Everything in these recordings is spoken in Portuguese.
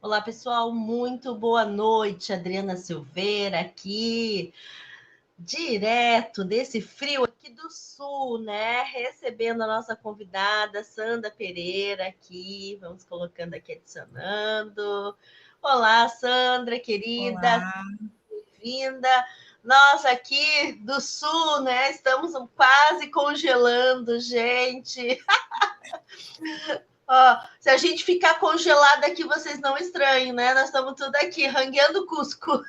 Olá, pessoal, muito boa noite. Adriana Silveira aqui, direto desse frio aqui do sul, né? Recebendo a nossa convidada, Sandra Pereira, aqui. Vamos colocando aqui, adicionando. Olá, Sandra, querida, Olá, bem-vinda. Nós aqui do sul, né? Estamos quase congelando, gente. Ó, se a gente ficar congelado aqui, vocês não estranhem, né? Nós estamos tudo aqui, rangueando Cusco.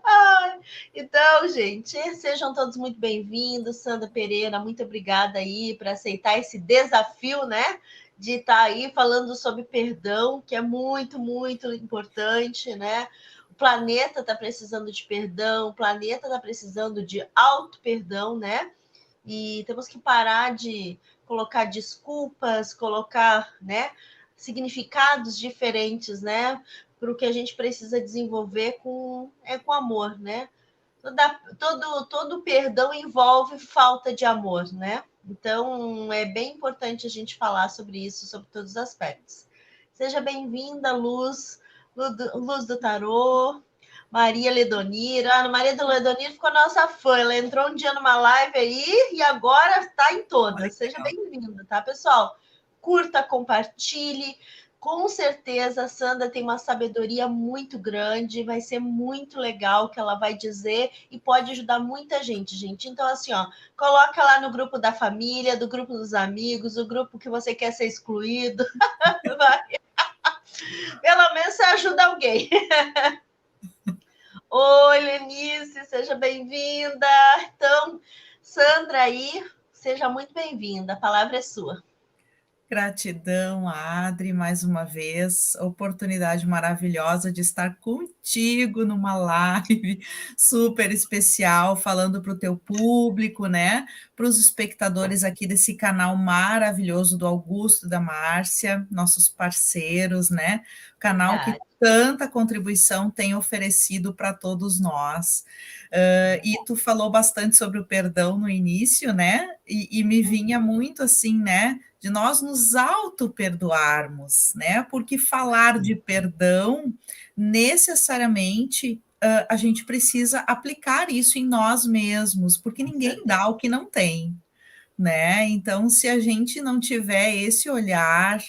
Ai, então, gente, sejam todos muito bem-vindos. Sandra Pereira, muito obrigada aí por aceitar esse desafio, né? De estar aí falando sobre perdão, que é muito, muito importante, né? O planeta está precisando de perdão, o planeta está precisando de auto-perdão, né? E temos que parar de colocar desculpas, colocar, né, significados diferentes, né, para o que a gente precisa desenvolver com amor, né? Todo perdão envolve falta de amor, né? Então, é bem importante a gente falar sobre isso, sobre todos os aspectos. Seja bem-vinda, Luz do Tarô, Maria Ledonira. A Maria Ledonira ficou nossa fã. Ela entrou um dia numa live aí e agora está em todas. Seja bem-vinda, tá, pessoal? Curta, compartilhe. Com certeza, a Sandra tem uma sabedoria muito grande, vai ser muito legal o que ela vai dizer e pode ajudar muita gente, gente. Então, assim, ó, coloca lá no grupo da família, do grupo dos amigos, o grupo que você quer ser excluído. Pelo menos você ajuda alguém. Oi, Lenice, seja bem-vinda. Então, Sandra aí, seja muito bem-vinda. A palavra é sua. gratidão, Adri, mais uma vez, oportunidade maravilhosa de estar contigo numa live super especial, falando para o teu público, né? Para os espectadores aqui desse canal maravilhoso do Augusto e da Márcia, nossos parceiros, né? Canal que Verdade. tanta contribuição tem oferecido para todos nós. E tu falou bastante sobre o perdão no início, né? E me vinha muito assim, né? De nós nos auto-perdoarmos, né? Porque falar de perdão, necessariamente, a gente precisa aplicar isso em nós mesmos, porque ninguém dá o que não tem, né? Então, se a gente não tiver esse olhar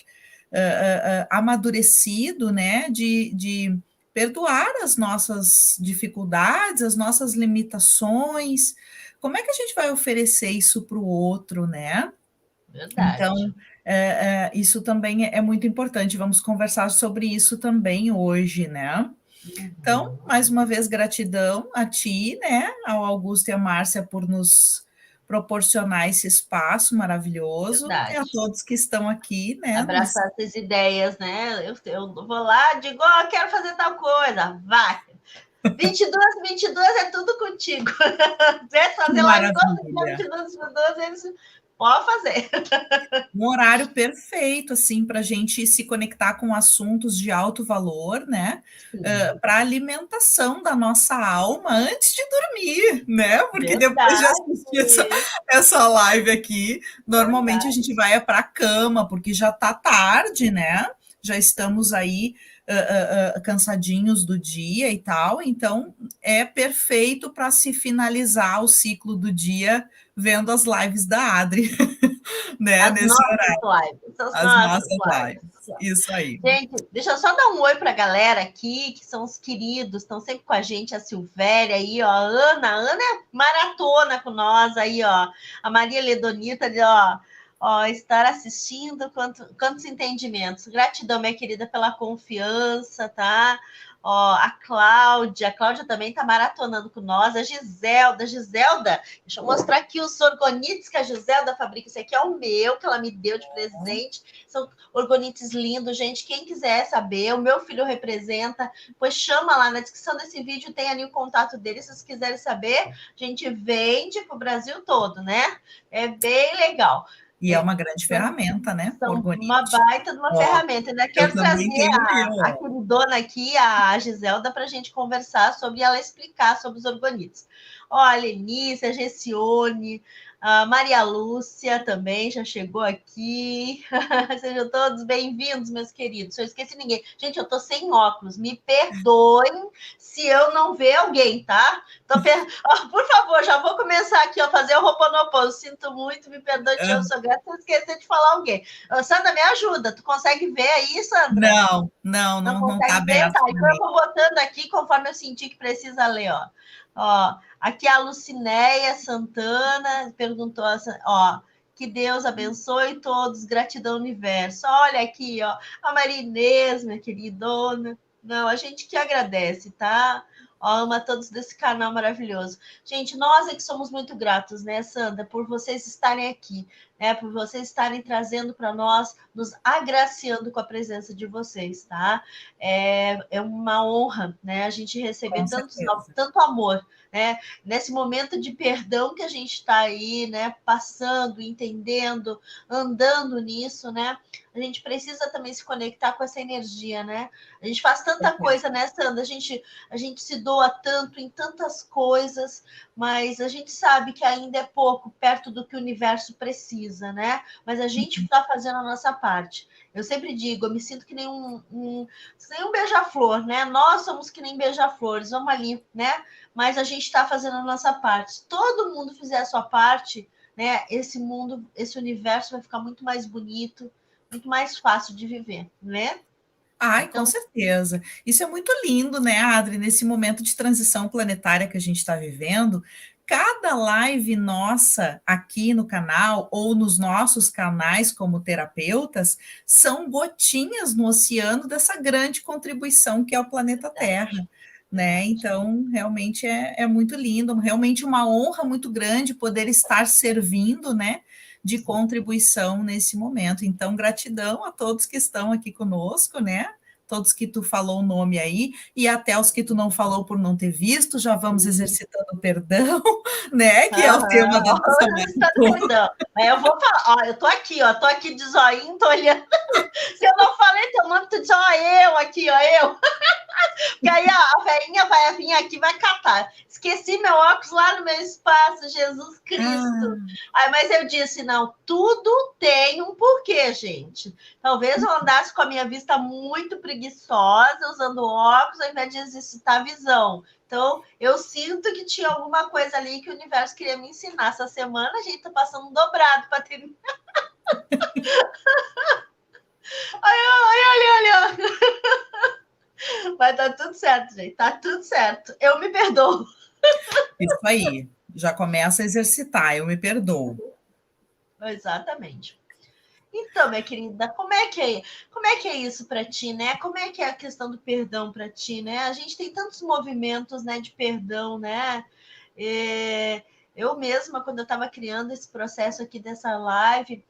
amadurecido, né? De perdoar as nossas dificuldades, as nossas limitações, como é que a gente vai oferecer isso para o outro, né? Verdade. Então, isso também é muito importante. Vamos conversar sobre isso também hoje, né? Então, mais uma vez, gratidão a ti, né? Ao Augusto e a Márcia por nos proporcionar esse espaço maravilhoso e a Verdade. todos que estão aqui, né? Abraçar essas ideias, né? Eu vou lá, digo, ó, quero fazer tal coisa. Vai. 22 é tudo contigo. Quer Que fazer live todo dia, maravilha! 22, eles pode fazer. Um horário perfeito, assim, para a gente se conectar com assuntos de alto valor, né? Para alimentação da nossa alma antes de dormir, né? Porque depois de Verdade. assistir essa live aqui, normalmente a Verdade. gente vai para a cama, porque já está tarde, né? Já estamos aí cansadinhos do dia e tal, então é perfeito para se finalizar o ciclo do dia vendo as lives da Adri. Né, As nesse nossas horário, lives. As as nossas nossas lives. lives. Isso aí. Gente, deixa eu só dar um oi para a galera aqui, que são os queridos, estão sempre com a gente, a Silvéria aí, ó, a Ana é maratona com nós aí, ó, a Maria Ledonita, ó, estar assistindo, quantos entendimentos. Gratidão, minha querida, pela confiança, tá? Ó, a Cláudia também está maratonando com nós, a Giselda, deixa eu mostrar aqui os orgonites que a Giselda fabrica, esse aqui é o meu, que ela me deu de presente, são orgonites lindos, gente, quem quiser saber, o meu filho representa, pois chama lá, na descrição desse vídeo tem ali o contato dele, se vocês quiserem saber, a gente vende para o Brasil todo, né? É bem legal. E é uma grande ferramenta, né? São uma Orgonite. baita de uma Ó, ferramenta. Ainda eu quero também trazer tenho o meu, a ó. queridona aqui, a Giselda, para a gente conversar sobre ela explicar sobre os orgonites. Olha, a Lenice, a Gessione, A Maria Lúcia também já chegou aqui. Sejam todos bem-vindos, meus queridos. Se eu esqueci ninguém. Gente, eu tô sem óculos. Me perdoem se eu não ver alguém, tá? Por favor, já vou começar aqui a fazer o Ho'oponopono. Sinto muito, me perdoe, eu sou grata se eu esquecer de falar alguém. Sandra, me ajuda. Tu consegue ver aí, Sandra? Não consegue tá ver? aberto. Tá, então eu vou botando aqui conforme eu sentir que precisa ler, ó. Aqui a Lucinéia Santana perguntou, ó, que Deus abençoe todos, gratidão universo. Olha aqui, ó, a Maria Inês, minha queridona. Não, a gente que agradece, tá? Ó, ama todos desse canal maravilhoso. Gente, nós é que somos muito gratos, né, Sandra, por vocês estarem aqui, né, por vocês estarem trazendo para nós, nos agraciando com a presença de vocês, tá? É uma honra, né, a gente receber tanto amor, né? Nesse momento de perdão que a gente está aí, né? Passando, entendendo, andando nisso, né? A gente precisa também se conectar com essa energia, né? A gente faz tanta coisa, né, Sandra? A gente se doa tanto em tantas coisas, mas a gente sabe que ainda é pouco perto do que o universo precisa, né? Mas a gente está fazendo a nossa parte. Eu sempre digo, eu me sinto que nem um beija-flor, né? Nós somos que nem beija-flores, vamos ali, né? Mas a gente está fazendo a nossa parte. Se todo mundo fizer a sua parte, né? Esse mundo, esse universo vai ficar muito mais bonito, muito mais fácil de viver, né? Ai, então, com certeza. Isso é muito lindo, né, Adri? Nesse momento de transição planetária que a gente está vivendo, cada live nossa aqui no canal ou nos nossos canais como terapeutas são gotinhas no oceano dessa grande contribuição que é o planeta Terra. Né? Então, realmente é muito lindo, realmente uma honra muito grande poder estar servindo, né, de contribuição nesse momento. Então, gratidão a todos que estão aqui conosco, né? Todos que tu falou o nome aí, e até os que tu não falou por não ter visto, já vamos exercitando o perdão, né? Que é o tema da nossa perdão. Eu vou falar, ó, eu tô aqui de zoinho, tô olhando. Se eu não falei teu nome, tu diz, ó, eu aqui, ó, eu. Porque aí a velhinha vai vir aqui, vai catar. Esqueci meu óculos lá no meu espaço, Jesus Cristo. Mas eu disse, não, tudo tem um porquê, gente. Talvez eu andasse com a minha vista muito preguiçosa, usando óculos, ao invés de exercitar a visão. Então, eu sinto que tinha alguma coisa ali que o universo queria me ensinar. Essa semana a gente tá passando um dobrado para terminar. Olha. Mas tá tudo certo, gente. Tá tudo certo. Eu me perdoo. Isso aí. Já começa a exercitar. Eu me perdoo. Exatamente. Então, minha querida, como é que é isso para ti, né? Como é que é a questão do perdão para ti, né? A gente tem tantos movimentos, né, de perdão, né? Eu mesma, quando eu estava criando esse processo aqui dessa live,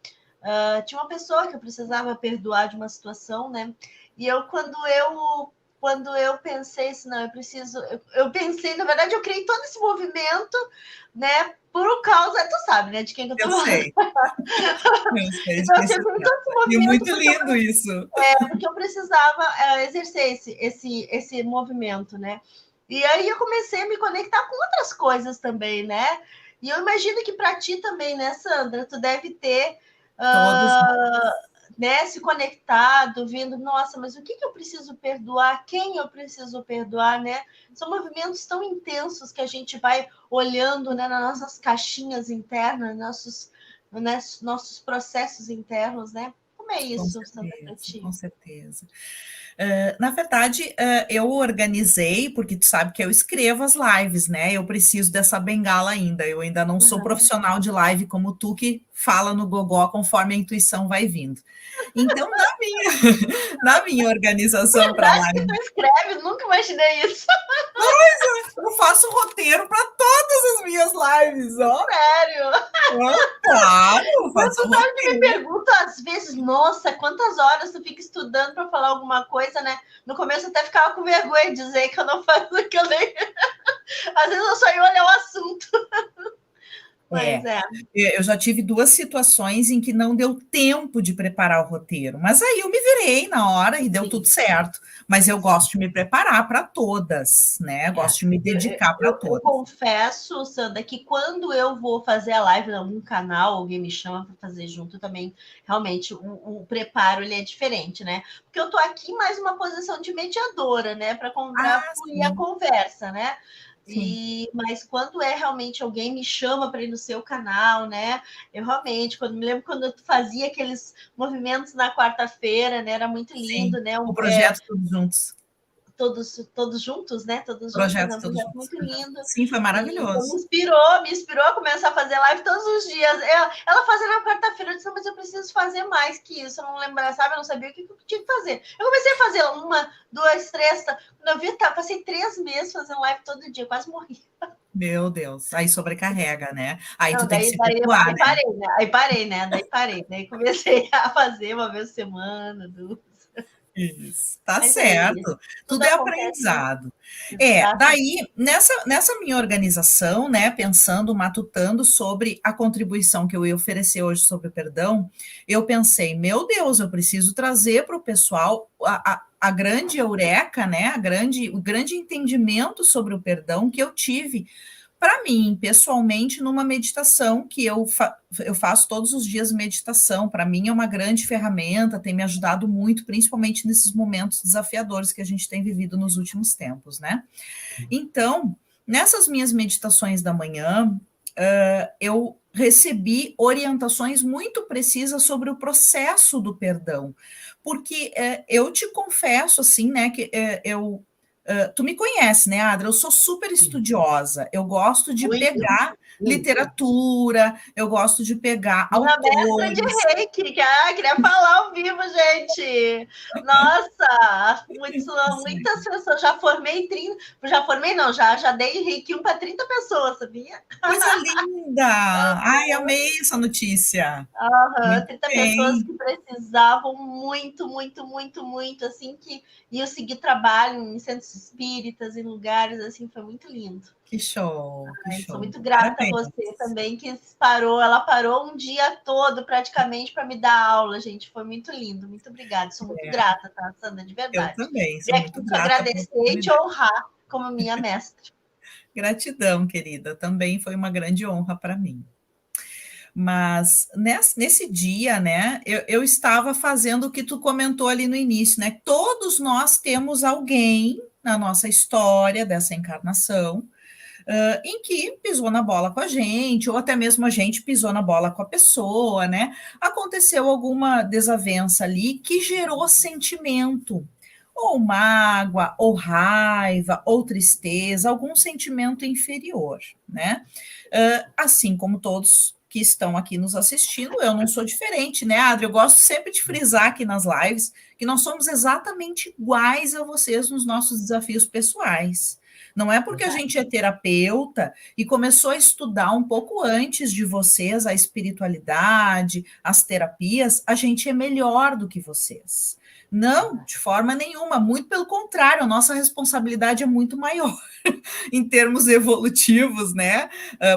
tinha uma pessoa que eu precisava perdoar de uma situação, né? E quando eu pensei assim, não, eu preciso. Eu pensei, na verdade, eu criei todo esse movimento, né? Por causa, tu sabe, né? De quem que eu tô falando. Sei. Eu sei. Então, eu criei todo esse movimento. E muito lindo isso. Porque eu precisava exercer esse movimento, né? E aí eu comecei a me conectar com outras coisas também, né? E eu imagino que para ti também, né, Sandra? Tu deve ter. Né, se conectado, vindo, nossa, mas o que eu preciso perdoar? Quem eu preciso perdoar, né? São movimentos tão intensos que a gente vai olhando, né, nas nossas caixinhas internas, nossos processos internos, né? Como é isso, Sandra, para ti? Com certeza. Na verdade, eu organizei, porque tu sabe que eu escrevo as lives, né? Eu preciso dessa bengala ainda. Eu ainda não sou profissional de live como tu, que fala no gogó conforme a intuição vai vindo. Então, na minha organização para live. Tu escreve, nunca imaginei isso. Mas eu faço roteiro para todas as minhas lives, ó. Sério? Claro, eu faço roteiro. Eu me pergunto às vezes, nossa, quantas horas tu fica estudando para falar alguma coisa, né? No começo eu até ficava com vergonha de dizer que eu não faço, que eu nem. Às vezes eu só ia olhar o assunto. Mas eu já tive 2 situações em que não deu tempo de preparar o roteiro, mas aí eu me virei na hora e deu sim. tudo certo. Mas eu gosto de me preparar para todas, né? Gosto de me dedicar para Eu todas. confesso, Sandra, que quando eu vou fazer a live em algum canal, alguém me chama para fazer junto também, realmente o preparo ele é diferente, né? Porque eu tô aqui mais uma posição de mediadora, né? Para fluir a Sim, conversa, né? sim. Mas quando é realmente alguém me chama para ir no seu canal, né? Eu realmente, me lembro quando eu fazia aqueles movimentos na quarta-feira, né? Era muito Sim, lindo, né? o projeto Todos Juntos. Todos juntos, né? Todos juntos, Projeto fazendo um Todos projeto Juntos. muito lindo. Sim, foi E então, maravilhoso. me inspirou a começar a fazer live todos os dias. Ela fazia na quarta-feira, eu disse, mas eu preciso fazer mais que isso. Eu não lembro, sabe? Eu não sabia o que eu tinha que fazer. Eu comecei a fazer 1, 2, 3. Quando eu vi, passei 3 meses fazendo live todo dia, quase morri. Meu Deus, aí sobrecarrega, né? Aí tu Não, tem que se habituar, aí né? parei, né? Daí parei. Daí comecei a fazer uma vez por semana, 2. Isso, tá Mas é isso. certo. Tudo Tudo é acontece. aprendizado. Exatamente. Daí, nessa minha organização, né, pensando, matutando sobre a contribuição que eu ia oferecer hoje sobre o perdão, eu pensei, meu Deus, eu preciso trazer para o pessoal a grande eureka, né, o grande entendimento sobre o perdão que eu tive para mim, pessoalmente, numa meditação que eu faço todos os dias meditação. Para mim é uma grande ferramenta, tem me ajudado muito, principalmente nesses momentos desafiadores que a gente tem vivido nos últimos tempos, né? Então, nessas minhas meditações da manhã, eu recebi orientações muito precisas sobre o processo do perdão, porque eu te confesso assim, né, que tu me conhece, né, Adra? Eu sou super estudiosa. Eu gosto de Muito, pegar muito. literatura, eu gosto de pegar Minha mestra de autores. reiki, queria falar ao vivo, gente. Nossa, muitas pessoas. Já formei, não, já dei reiki para 30 pessoas, sabia? Coisa linda! Ai, amei essa notícia. Uhum, Muito 30 pessoas bem. que precisavam muito, muito, muito, muito, assim, que iam seguir trabalho em centros espíritas, em lugares, assim, foi muito lindo. Que show, que Sou show. muito grata a Parabéns. você também, que ela parou um dia todo praticamente para me dar aula, gente. Foi muito lindo, muito obrigada. Sou muito grata, tá, Sandra, de Eu verdade. também Vim sou aqui muito te grata pela agradecer e te oportunidade. honrar como minha mestra. Gratidão, querida. Também foi uma grande honra para mim. Mas nesse dia, né, eu estava fazendo o que tu comentou ali no início, né? Todos nós temos alguém na nossa história dessa encarnação em que pisou na bola com a gente, ou até mesmo a gente pisou na bola com a pessoa, né? Aconteceu alguma desavença ali que gerou sentimento, ou mágoa, ou raiva, ou tristeza, algum sentimento inferior, né? Assim como todos que estão aqui nos assistindo, eu não sou diferente, né, Adri? Eu gosto sempre de frisar aqui nas lives que nós somos exatamente iguais a vocês nos nossos desafios pessoais. Não é porque a gente é terapeuta e começou a estudar um pouco antes de vocês a espiritualidade, as terapias, a gente é melhor do que vocês. Não, de forma nenhuma, muito pelo contrário, a nossa responsabilidade é muito maior em termos evolutivos, né?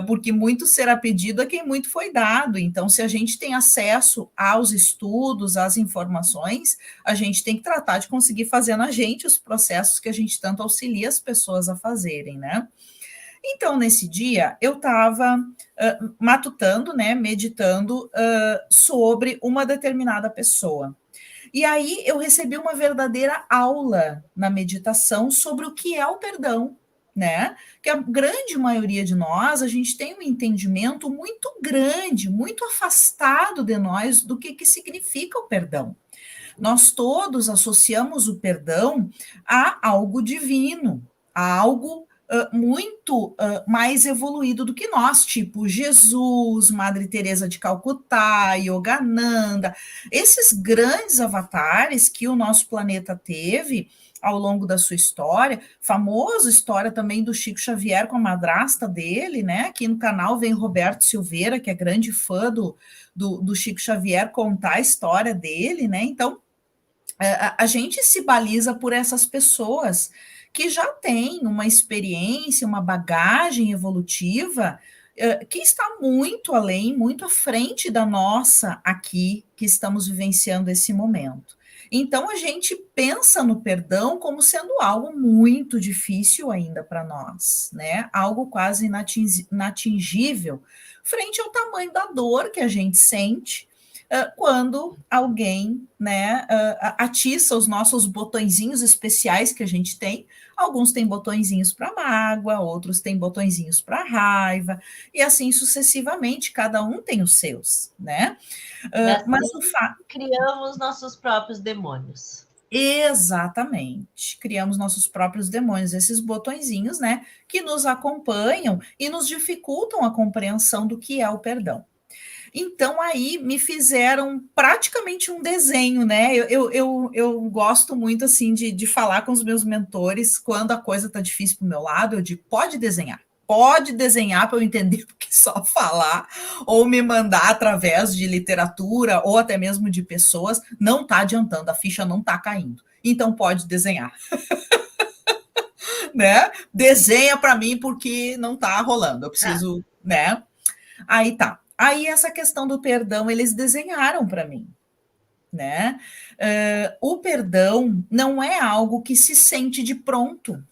Porque muito será pedido a quem muito foi dado. Então, se a gente tem acesso aos estudos, às informações, a gente tem que tratar de conseguir fazer na gente os processos que a gente tanto auxilia as pessoas a fazerem, né? Então, nesse dia, eu estava matutando, né, meditando sobre uma determinada pessoa. E aí eu recebi uma verdadeira aula na meditação sobre o que é o perdão, né? Que a grande maioria de nós, a gente tem um entendimento muito grande, muito afastado de nós do que significa o perdão. Nós todos associamos o perdão a algo divino, a algo muito mais evoluído do que nós, tipo Jesus, Madre Teresa de Calcutá, Yogananda, esses grandes avatares que o nosso planeta teve ao longo da sua história, famosa história também do Chico Xavier com a madrasta dele, né? Aqui no canal vem Roberto Silveira, que é grande fã do Chico Xavier, contar a história dele, né? Então, a gente se baliza por essas pessoas que já têm uma experiência, uma bagagem evolutiva que está muito além, muito à frente da nossa aqui, que estamos vivenciando esse momento. Então, a gente pensa no perdão como sendo algo muito difícil ainda para nós, né? Algo quase inatingível, frente ao tamanho da dor que a gente sente quando alguém, né, atiça os nossos botõezinhos especiais que a gente tem. Alguns têm botõezinhos para mágoa, outros têm botõezinhos para raiva, e assim sucessivamente, cada um tem os seus, né? E assim Mas o fato. criamos nossos próprios demônios. Exatamente. Criamos nossos próprios demônios, esses botõezinhos, né, que nos acompanham e nos dificultam a compreensão do que é o perdão. Então, aí me fizeram praticamente um desenho, né? Eu gosto muito, assim, de falar com os meus mentores quando a coisa tá difícil pro meu lado, eu digo, pode desenhar para eu entender, porque só falar ou me mandar através de literatura ou até mesmo de pessoas não tá adiantando, a ficha não tá caindo. Então, pode desenhar, né? Desenha para mim porque não tá rolando, eu preciso, né? Aí tá. Aí essa questão do perdão eles desenharam para mim, né? O perdão não é algo que se sente de pronto.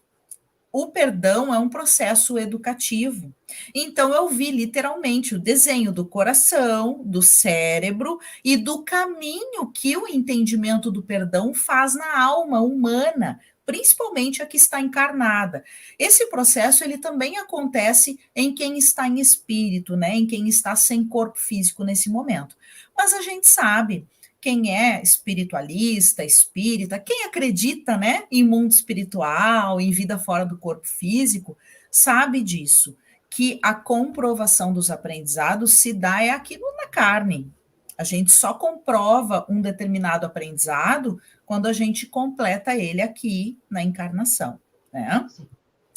O perdão é um processo educativo. Então eu vi literalmente o desenho do coração, do cérebro e do caminho que o entendimento do perdão faz na alma humana, principalmente a que está encarnada. Esse processo ele também acontece em quem está em espírito, né, em quem está sem corpo físico nesse momento. Mas a gente sabe quem é espiritualista, espírita, quem acredita, né, em mundo espiritual, em vida fora do corpo físico, sabe disso, que a comprovação dos aprendizados se dá é aqui na carne. A gente só comprova um determinado aprendizado quando a gente completa ele aqui na encarnação, né?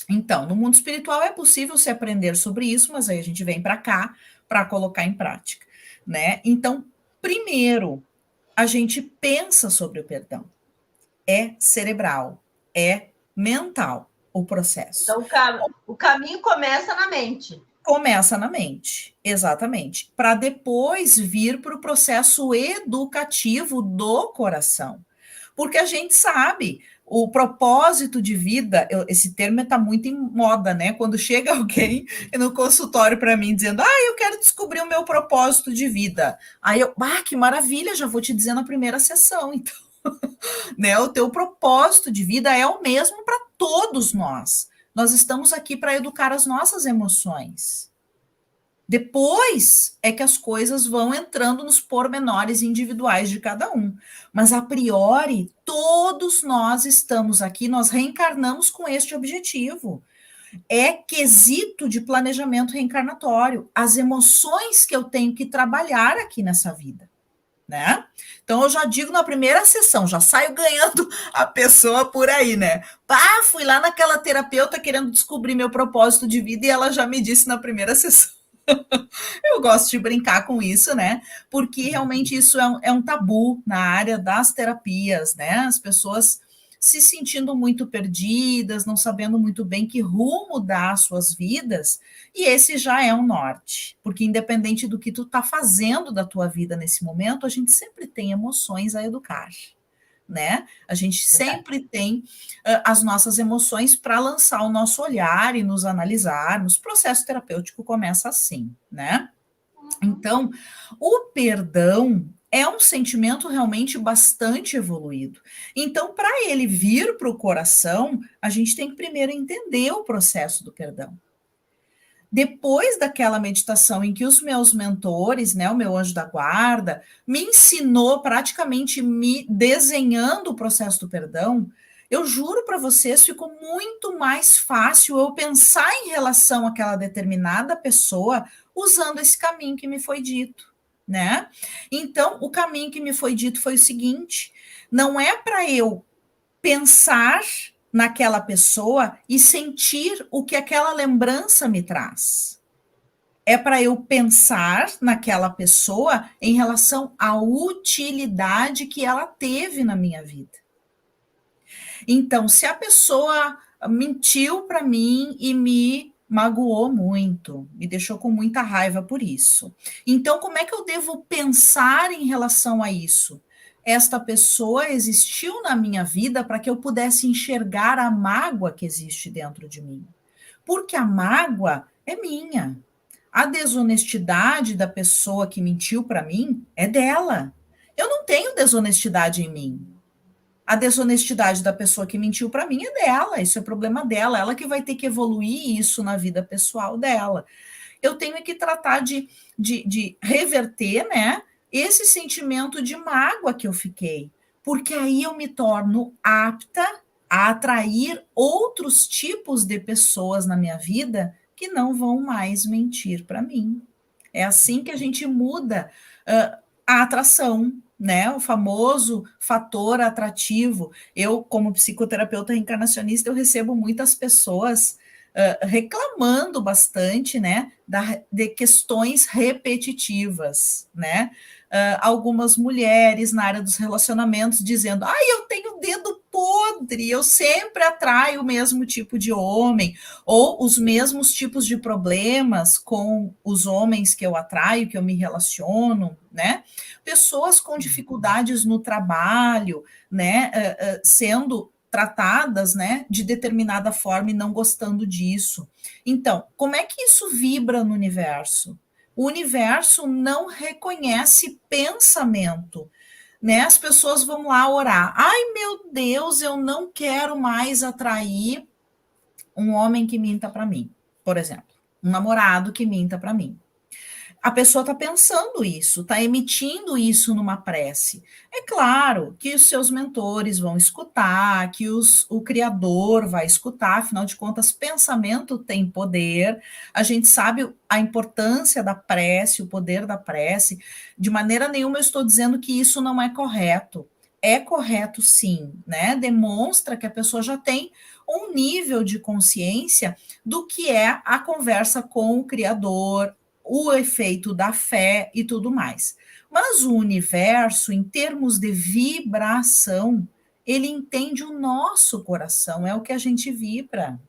Então, no mundo espiritual é possível se aprender sobre isso, mas aí a gente vem para cá para colocar em prática, né? Então, primeiro, a gente pensa sobre o perdão. É cerebral, é mental o processo. Então, o caminho começa na mente. Começa na mente, exatamente, para depois vir para o processo educativo do coração. Porque a gente sabe, o propósito de vida, esse termo está muito em moda, né? Quando chega alguém no consultório para mim dizendo, eu quero descobrir o meu propósito de vida. Aí eu, que maravilha, já vou te dizer na primeira sessão, então. Né? O teu propósito de vida é o mesmo para todos nós. Nós estamos aqui para educar as nossas emoções. Depois é que as coisas vão entrando nos pormenores individuais de cada um. Mas, a priori, todos nós estamos aqui, nós reencarnamos com este objetivo. É quesito de planejamento reencarnatório. As emoções que eu tenho que trabalhar aqui nessa vida, né? Então, eu já digo na primeira sessão, já saio ganhando a pessoa por aí, né? Fui lá naquela terapeuta querendo descobrir meu propósito de vida e ela já me disse na primeira sessão. Eu gosto de brincar com isso, né? Porque realmente isso é um tabu na área das terapias, né? As pessoas se sentindo muito perdidas, não sabendo muito bem que rumo dar às suas vidas, e esse já é um norte, porque independente do que tu tá fazendo da tua vida nesse momento, a gente sempre tem emoções a educar, né? A gente sempre tem as nossas emoções para lançar o nosso olhar e nos analisarmos. O processo terapêutico começa assim, né? Então, o perdão é um sentimento realmente bastante evoluído. Então, para ele vir para o coração, a gente tem que primeiro entender o processo do perdão. Depois daquela meditação em que os meus mentores, né, o meu anjo da guarda, me ensinou praticamente me desenhando o processo do perdão, eu juro para vocês, ficou muito mais fácil eu pensar em relação àquela determinada pessoa usando esse caminho que me foi dito, né? Então, o caminho que me foi dito foi o seguinte: não é para eu pensar naquela pessoa e sentir o que aquela lembrança me traz. É para eu pensar naquela pessoa em relação à utilidade que ela teve na minha vida. Então, se a pessoa mentiu para mim e me magoou muito, me deixou com muita raiva por isso. Então, como é que eu devo pensar em relação a isso? Esta pessoa existiu na minha vida para que eu pudesse enxergar a mágoa que existe dentro de mim. Porque a mágoa é minha. A desonestidade da pessoa que mentiu para mim é dela. Eu não tenho desonestidade em mim. A desonestidade da pessoa que mentiu para mim é dela, isso é problema dela, ela que vai ter que evoluir isso na vida pessoal dela. Eu tenho que tratar de reverter, né, esse sentimento de mágoa que eu fiquei, porque aí eu me torno apta a atrair outros tipos de pessoas na minha vida que não vão mais mentir para mim. É assim que a gente muda a atração, né? O famoso fator atrativo. Eu, como psicoterapeuta reencarnacionista, eu recebo muitas pessoas reclamando bastante, né, de questões repetitivas, né? Algumas mulheres na área dos relacionamentos dizendo: ai, eu tenho dedo podre, eu sempre atraio o mesmo tipo de homem, ou os mesmos tipos de problemas com os homens que eu atraio, que eu me relaciono, né? Pessoas com dificuldades no trabalho, né, sendo tratadas, né, de determinada forma e não gostando disso. Então, como é que isso vibra no universo? O universo não reconhece pensamento, né? As pessoas vão lá orar. Ai, meu Deus, eu não quero mais atrair um homem que minta para mim, por exemplo, um namorado que minta para mim. A pessoa está pensando isso, está emitindo isso numa prece. É claro que os seus mentores vão escutar, que o Criador vai escutar, afinal de contas, pensamento tem poder. A gente sabe a importância da prece, o poder da prece. De maneira nenhuma eu estou dizendo que isso não é correto. É correto, sim, né? Demonstra que a pessoa já tem um nível de consciência do que é a conversa com o Criador, o efeito da fé e tudo mais. Mas o universo, em termos de vibração, ele entende o nosso coração, é o que a gente vibra.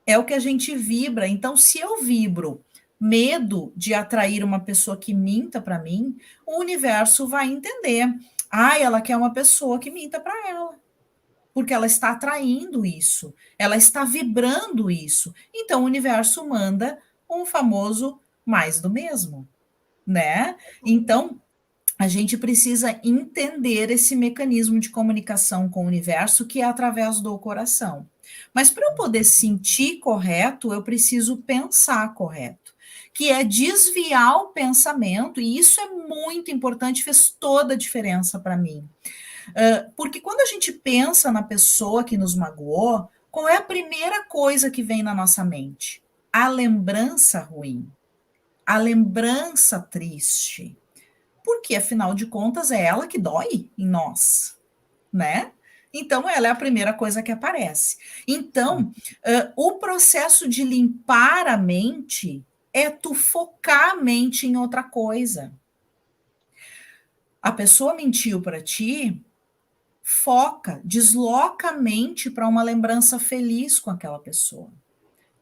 É o que a gente vibra. Então, se eu vibro medo de atrair uma pessoa que minta para mim, o universo vai entender. Ah, ela quer uma pessoa que minta para ela. Porque ela está atraindo isso, ela está vibrando isso. Então, o universo manda um famoso mais do mesmo, né? Então, a gente precisa entender esse mecanismo de comunicação com o universo que é através do coração. Mas para eu poder sentir correto, eu preciso pensar correto, que é desviar o pensamento, e isso é muito importante, fez toda a diferença para mim. Porque quando a gente pensa na pessoa que nos magoou, qual é a primeira coisa que vem na nossa mente? A lembrança ruim, a lembrança triste. Porque, afinal de contas, é ela que dói em nós, né? Então, ela é a primeira coisa que aparece. Então, o processo de limpar a mente é tu focar a mente em outra coisa. A pessoa mentiu para ti, foca, desloca a mente para uma lembrança feliz com aquela pessoa.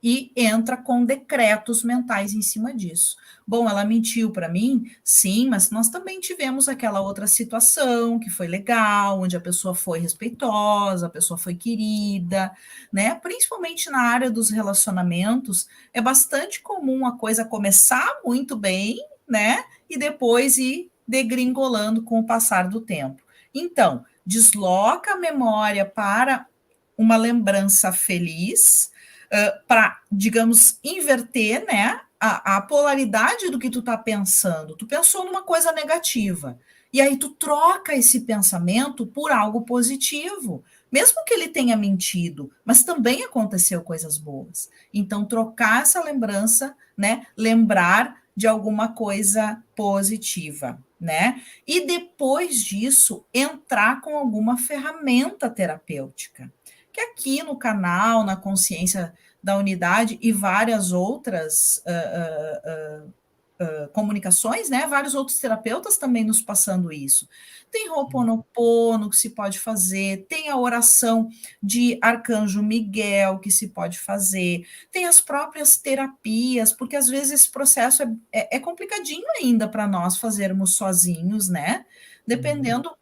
E entra com decretos mentais em cima disso. Bom, ela mentiu para mim? Sim, mas nós também tivemos aquela outra situação que foi legal, onde a pessoa foi respeitosa, a pessoa foi querida, né? Principalmente na área dos relacionamentos, é bastante comum a coisa começar muito bem, né? E depois ir degringolando com o passar do tempo. Então, desloca a memória para uma lembrança feliz, para, digamos, inverter, né, a polaridade do que tu tá pensando. Tu pensou numa coisa negativa, e aí tu troca esse pensamento por algo positivo, mesmo que ele tenha mentido, mas também aconteceu coisas boas. Então, trocar essa lembrança, né, lembrar de alguma coisa positiva, né? E depois disso, entrar com alguma ferramenta terapêutica. Que aqui no canal, na Consciência da Unidade e várias outras comunicações, né? Vários outros terapeutas também nos passando isso. Tem Ho'oponopono que se pode fazer, tem a oração de Arcanjo Miguel que se pode fazer, tem as próprias terapias, porque às vezes esse processo é complicadinho ainda para nós fazermos sozinhos, né? Dependendo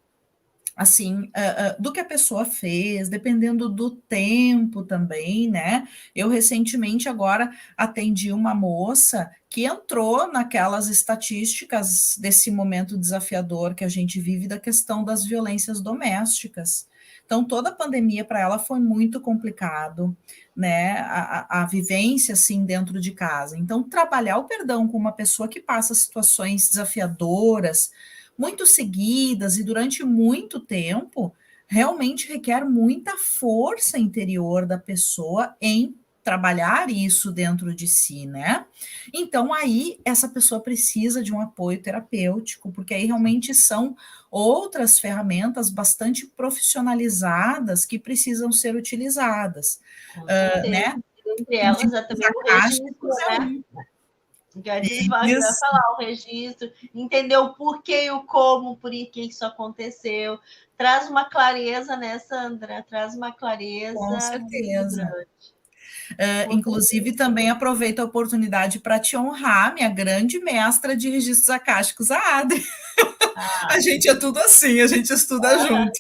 assim, do que a pessoa fez, dependendo do tempo também, né? Eu recentemente agora atendi uma moça que entrou naquelas estatísticas desse momento desafiador que a gente vive da questão das violências domésticas. Então, toda a pandemia para ela foi muito complicado, né? A vivência, assim, dentro de casa. Então, trabalhar o perdão com uma pessoa que passa situações desafiadoras, muito seguidas e durante muito tempo, realmente requer muita força interior da pessoa em trabalhar isso dentro de si, né? Então aí essa pessoa precisa de um apoio terapêutico, porque aí realmente são outras ferramentas bastante profissionalizadas que precisam ser utilizadas, Com certeza. né? Entre elas é Registros também o registro, acásticos é né? um. Que a gente vai Isso, falar o registro, entender o porquê e o como, por que isso aconteceu. Traz uma clareza, né, Sandra? Traz uma com clareza muito certeza. grande. Com Inclusive, certeza. também aproveito a oportunidade para te honrar, minha grande mestra de registros acásticos, a Adri. A Ah, gente é tudo assim, a gente estuda junto.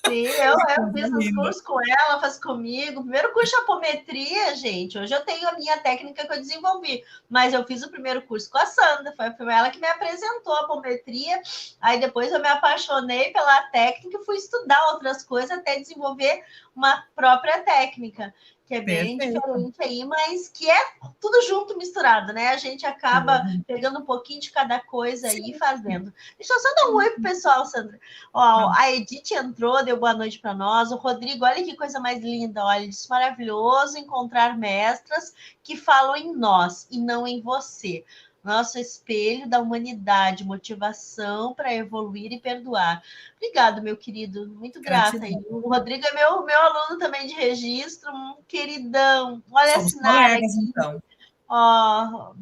sim, eu Coisa fiz os linda. cursos com ela, faz comigo. Primeiro curso de apometria, gente. Hoje eu tenho a minha técnica que eu desenvolvi, mas eu fiz o primeiro curso com a Sandra. Foi ela que me apresentou a apometria. Aí depois eu me apaixonei pela técnica e fui estudar outras coisas até desenvolver uma própria técnica, que é bem Perfeito. diferente aí, mas que é tudo junto, misturado, né? A gente acaba pegando um pouquinho de cada coisa aí e Sim. fazendo. Deixa eu só dar um oi pro pessoal, Sandra. Ó, a Edith entrou, deu boa noite para nós. O Rodrigo, olha que coisa mais linda. Olha, ele disse maravilhoso encontrar mestras que falam em nós e não em você. Nosso espelho da humanidade, motivação para evoluir e perdoar. Obrigado, meu querido. Muito grata. E Gratidão. o Rodrigo é meu aluno também de registro, um queridão. Olha a Somos Sinara colegas, aqui. então. Ó,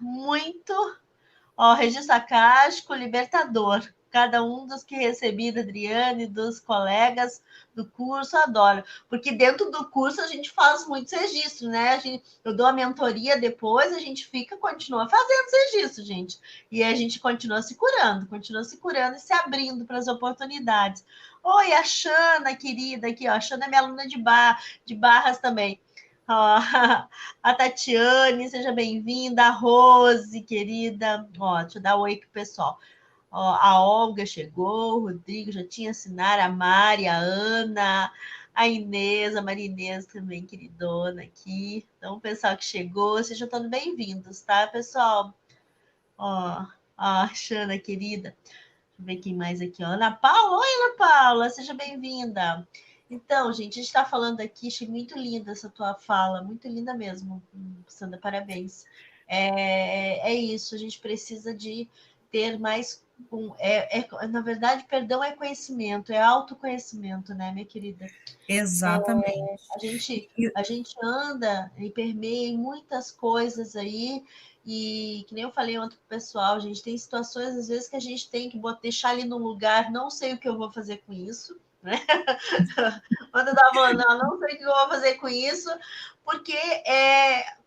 muito. Ó, registro acástico, libertador. Cada um dos que recebi da Adriane, dos colegas do curso, adoro. Porque dentro do curso a gente faz muitos registros, né? Eu dou a mentoria depois, a gente continua fazendo os registros, gente. E a gente continua se curando e se abrindo para as oportunidades. Oi, a Xana, querida, aqui, ó. A Xana é minha aluna de barras também. Ó, a Tatiane, seja bem-vinda. A Rose, querida. Ó, deixa eu dar um oi pro pessoal. Ó, a Olga chegou, o Rodrigo já tinha assinado, a Mari, a Ana, a Inês, a Maria Inês também, queridona aqui. Então, o pessoal que chegou, sejam todos bem-vindos, tá, pessoal? Ó, a Xana, querida. Deixa eu ver quem mais aqui, ó. Ana Paula. Oi, Ana Paula, seja bem-vinda. Então, gente, a gente está falando aqui, achei muito linda essa tua fala, muito linda mesmo, Sandra, parabéns. É isso, a gente precisa de ter mais. Na verdade, perdão é conhecimento, é autoconhecimento, né, minha querida? Exatamente. A gente, E- a gente anda e permeia em muitas coisas aí, e que nem eu falei ontem pro pessoal, a gente tem situações, às vezes, que a gente tem que deixar ali no lugar, não sei o que eu vou fazer com isso, né? Quando eu estava falando, não sei o que eu vou fazer com isso, porque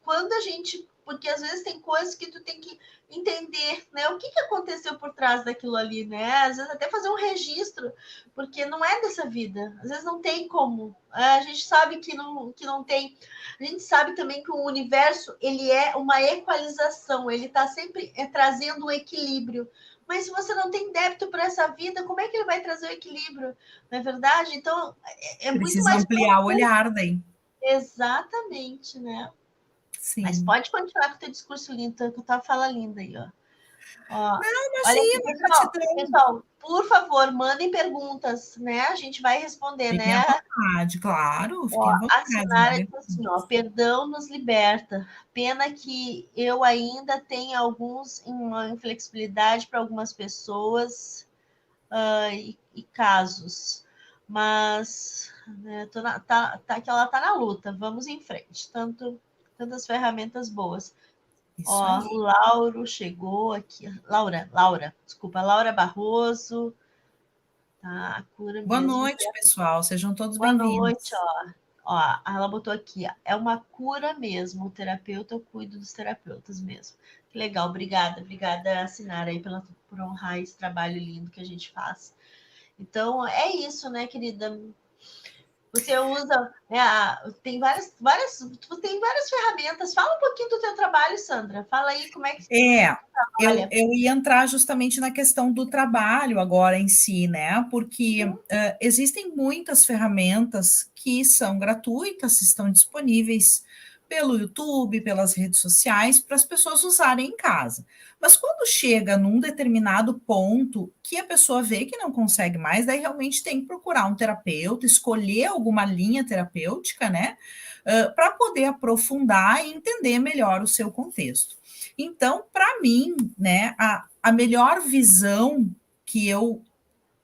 quando a gente. Porque às vezes tem coisas que tu tem que entender, né? O que aconteceu por trás daquilo ali, né? Às vezes até fazer um registro, porque não é dessa vida. Às vezes não tem como. A gente sabe que não tem. A gente sabe também que o universo ele é uma equalização, ele está sempre trazendo um equilíbrio. Mas se você não tem débito para essa vida, como é que ele vai trazer o equilíbrio? Não é verdade? Então, é muito Precisa mais ampliar o profundo. olhar daí. Exatamente, né? Mas Sim. pode continuar com o teu discurso lindo, com a tua fala linda aí, ó. Ó, Não, olha aqui, imagina, gratidão. pessoal, por favor, mandem perguntas, né? A gente vai responder, Fiquem à né? vontade, claro, Ó, fiquem à a vontade. Sinara Mandem disse assim, ó, perdão nos liberta. Pena que eu ainda tenho uma inflexibilidade para algumas pessoas e casos. Mas né, que ela tá na luta. Vamos em frente. Tantas ferramentas boas. Isso Ó, aí. o Lauro chegou aqui. Laura Barroso. Tá, a cura Boa mesmo. noite, pessoal. Sejam todos Boa noite, bem-vindos. ó. Ó, ela botou aqui, ó, é uma cura mesmo. O terapeuta, eu cuido dos terapeutas mesmo. Que legal, obrigada, Sinara, aí por honrar esse trabalho lindo que a gente faz. Então, é isso, né, querida? Você usa, né, tem várias ferramentas. Fala um pouquinho do teu trabalho, Sandra. Fala aí como é que você É, eu, trabalha. eu ia entrar justamente na questão do trabalho agora em si, né? Porque existem muitas ferramentas que são gratuitas, estão disponíveis pelo YouTube, pelas redes sociais, para as pessoas usarem em casa. Mas quando chega num determinado ponto que a pessoa vê que não consegue mais, daí realmente tem que procurar um terapeuta, escolher alguma linha terapêutica, né? Para poder aprofundar e entender melhor o seu contexto. Então, para mim, né, a melhor visão que eu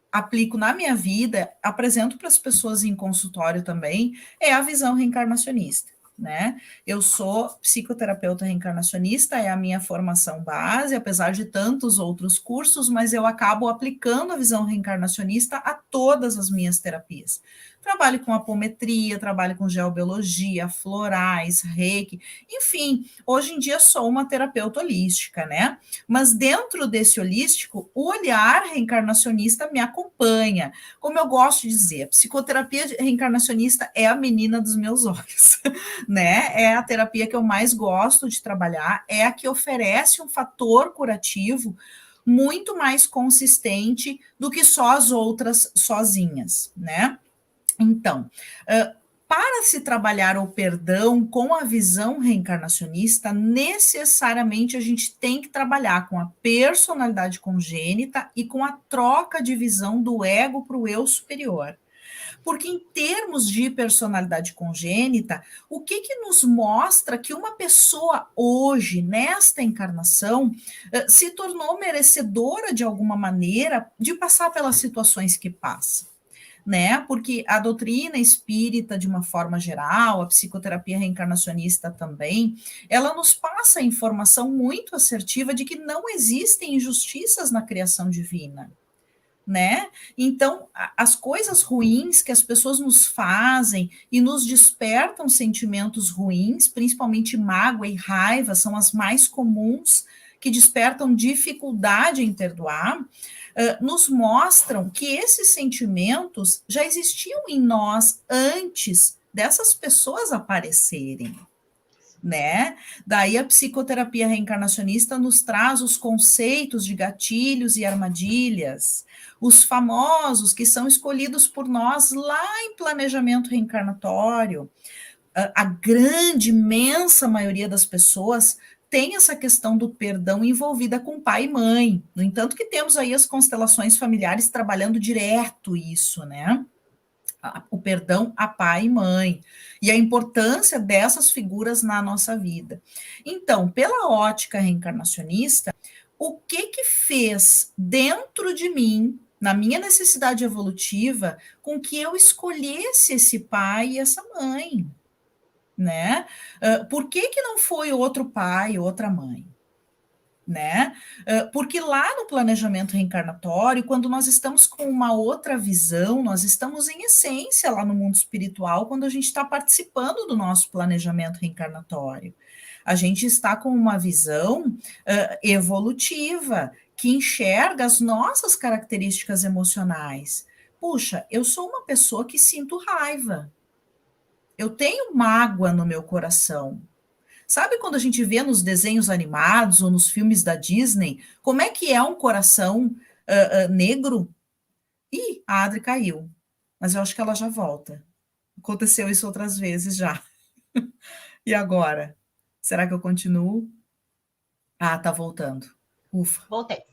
aplico na minha vida, apresento para as pessoas em consultório também, é a visão reencarnacionista. Né? Eu sou psicoterapeuta reencarnacionista, é a minha formação base, apesar de tantos outros cursos, mas eu acabo aplicando a visão reencarnacionista a todas as minhas terapias. Trabalho com apometria, trabalho com geobiologia, florais, reiki, enfim, hoje em dia sou uma terapeuta holística, né? Mas dentro desse holístico, o olhar reencarnacionista me acompanha. Como eu gosto de dizer, a psicoterapia reencarnacionista é a menina dos meus olhos, né? É a terapia que eu mais gosto de trabalhar, é a que oferece um fator curativo muito mais consistente do que só as outras sozinhas, né? Então, para se trabalhar o perdão com a visão reencarnacionista, necessariamente a gente tem que trabalhar com a personalidade congênita e com a troca de visão do ego para o eu superior. Porque, em termos de personalidade congênita, o que, que nos mostra que uma pessoa hoje, nesta encarnação, se tornou merecedora de alguma maneira de passar pelas situações que passa? Né? Porque a doutrina espírita, de uma forma geral, a psicoterapia reencarnacionista também, ela nos passa a informação muito assertiva de que não existem injustiças na criação divina. Né? Então, as coisas ruins que as pessoas nos fazem e nos despertam sentimentos ruins, principalmente mágoa e raiva, são as mais comuns que despertam dificuldade em perdoar, nos mostram que esses sentimentos já existiam em nós antes dessas pessoas aparecerem. Né? Daí a psicoterapia reencarnacionista nos traz os conceitos de gatilhos e armadilhas, os famosos que são escolhidos por nós lá em planejamento reencarnatório. A grande, imensa maioria das pessoas tem essa questão do perdão envolvida com pai e mãe. No entanto, que temos aí as constelações familiares trabalhando direto isso, né? O perdão a pai e mãe, e a importância dessas figuras na nossa vida. Então, pela ótica reencarnacionista, o que que fez dentro de mim, na minha necessidade evolutiva, com que eu escolhesse esse pai e essa mãe, né? Por que que não foi outro pai, outra mãe? Né? Porque lá no planejamento reencarnatório, quando nós estamos com uma outra visão, nós estamos em essência lá no mundo espiritual, quando a gente está participando do nosso planejamento reencarnatório. A gente está com uma visão evolutiva, que enxerga as nossas características emocionais. Puxa, eu sou uma pessoa que sinto raiva. Eu tenho mágoa no meu coração. Sabe quando a gente vê nos desenhos animados ou nos filmes da Disney, como é que é um coração negro? Ih, a Adri caiu, mas eu acho que ela já volta. Aconteceu isso outras vezes já. E agora? Será que eu continuo? Ah, tá voltando. Ufa. Voltei.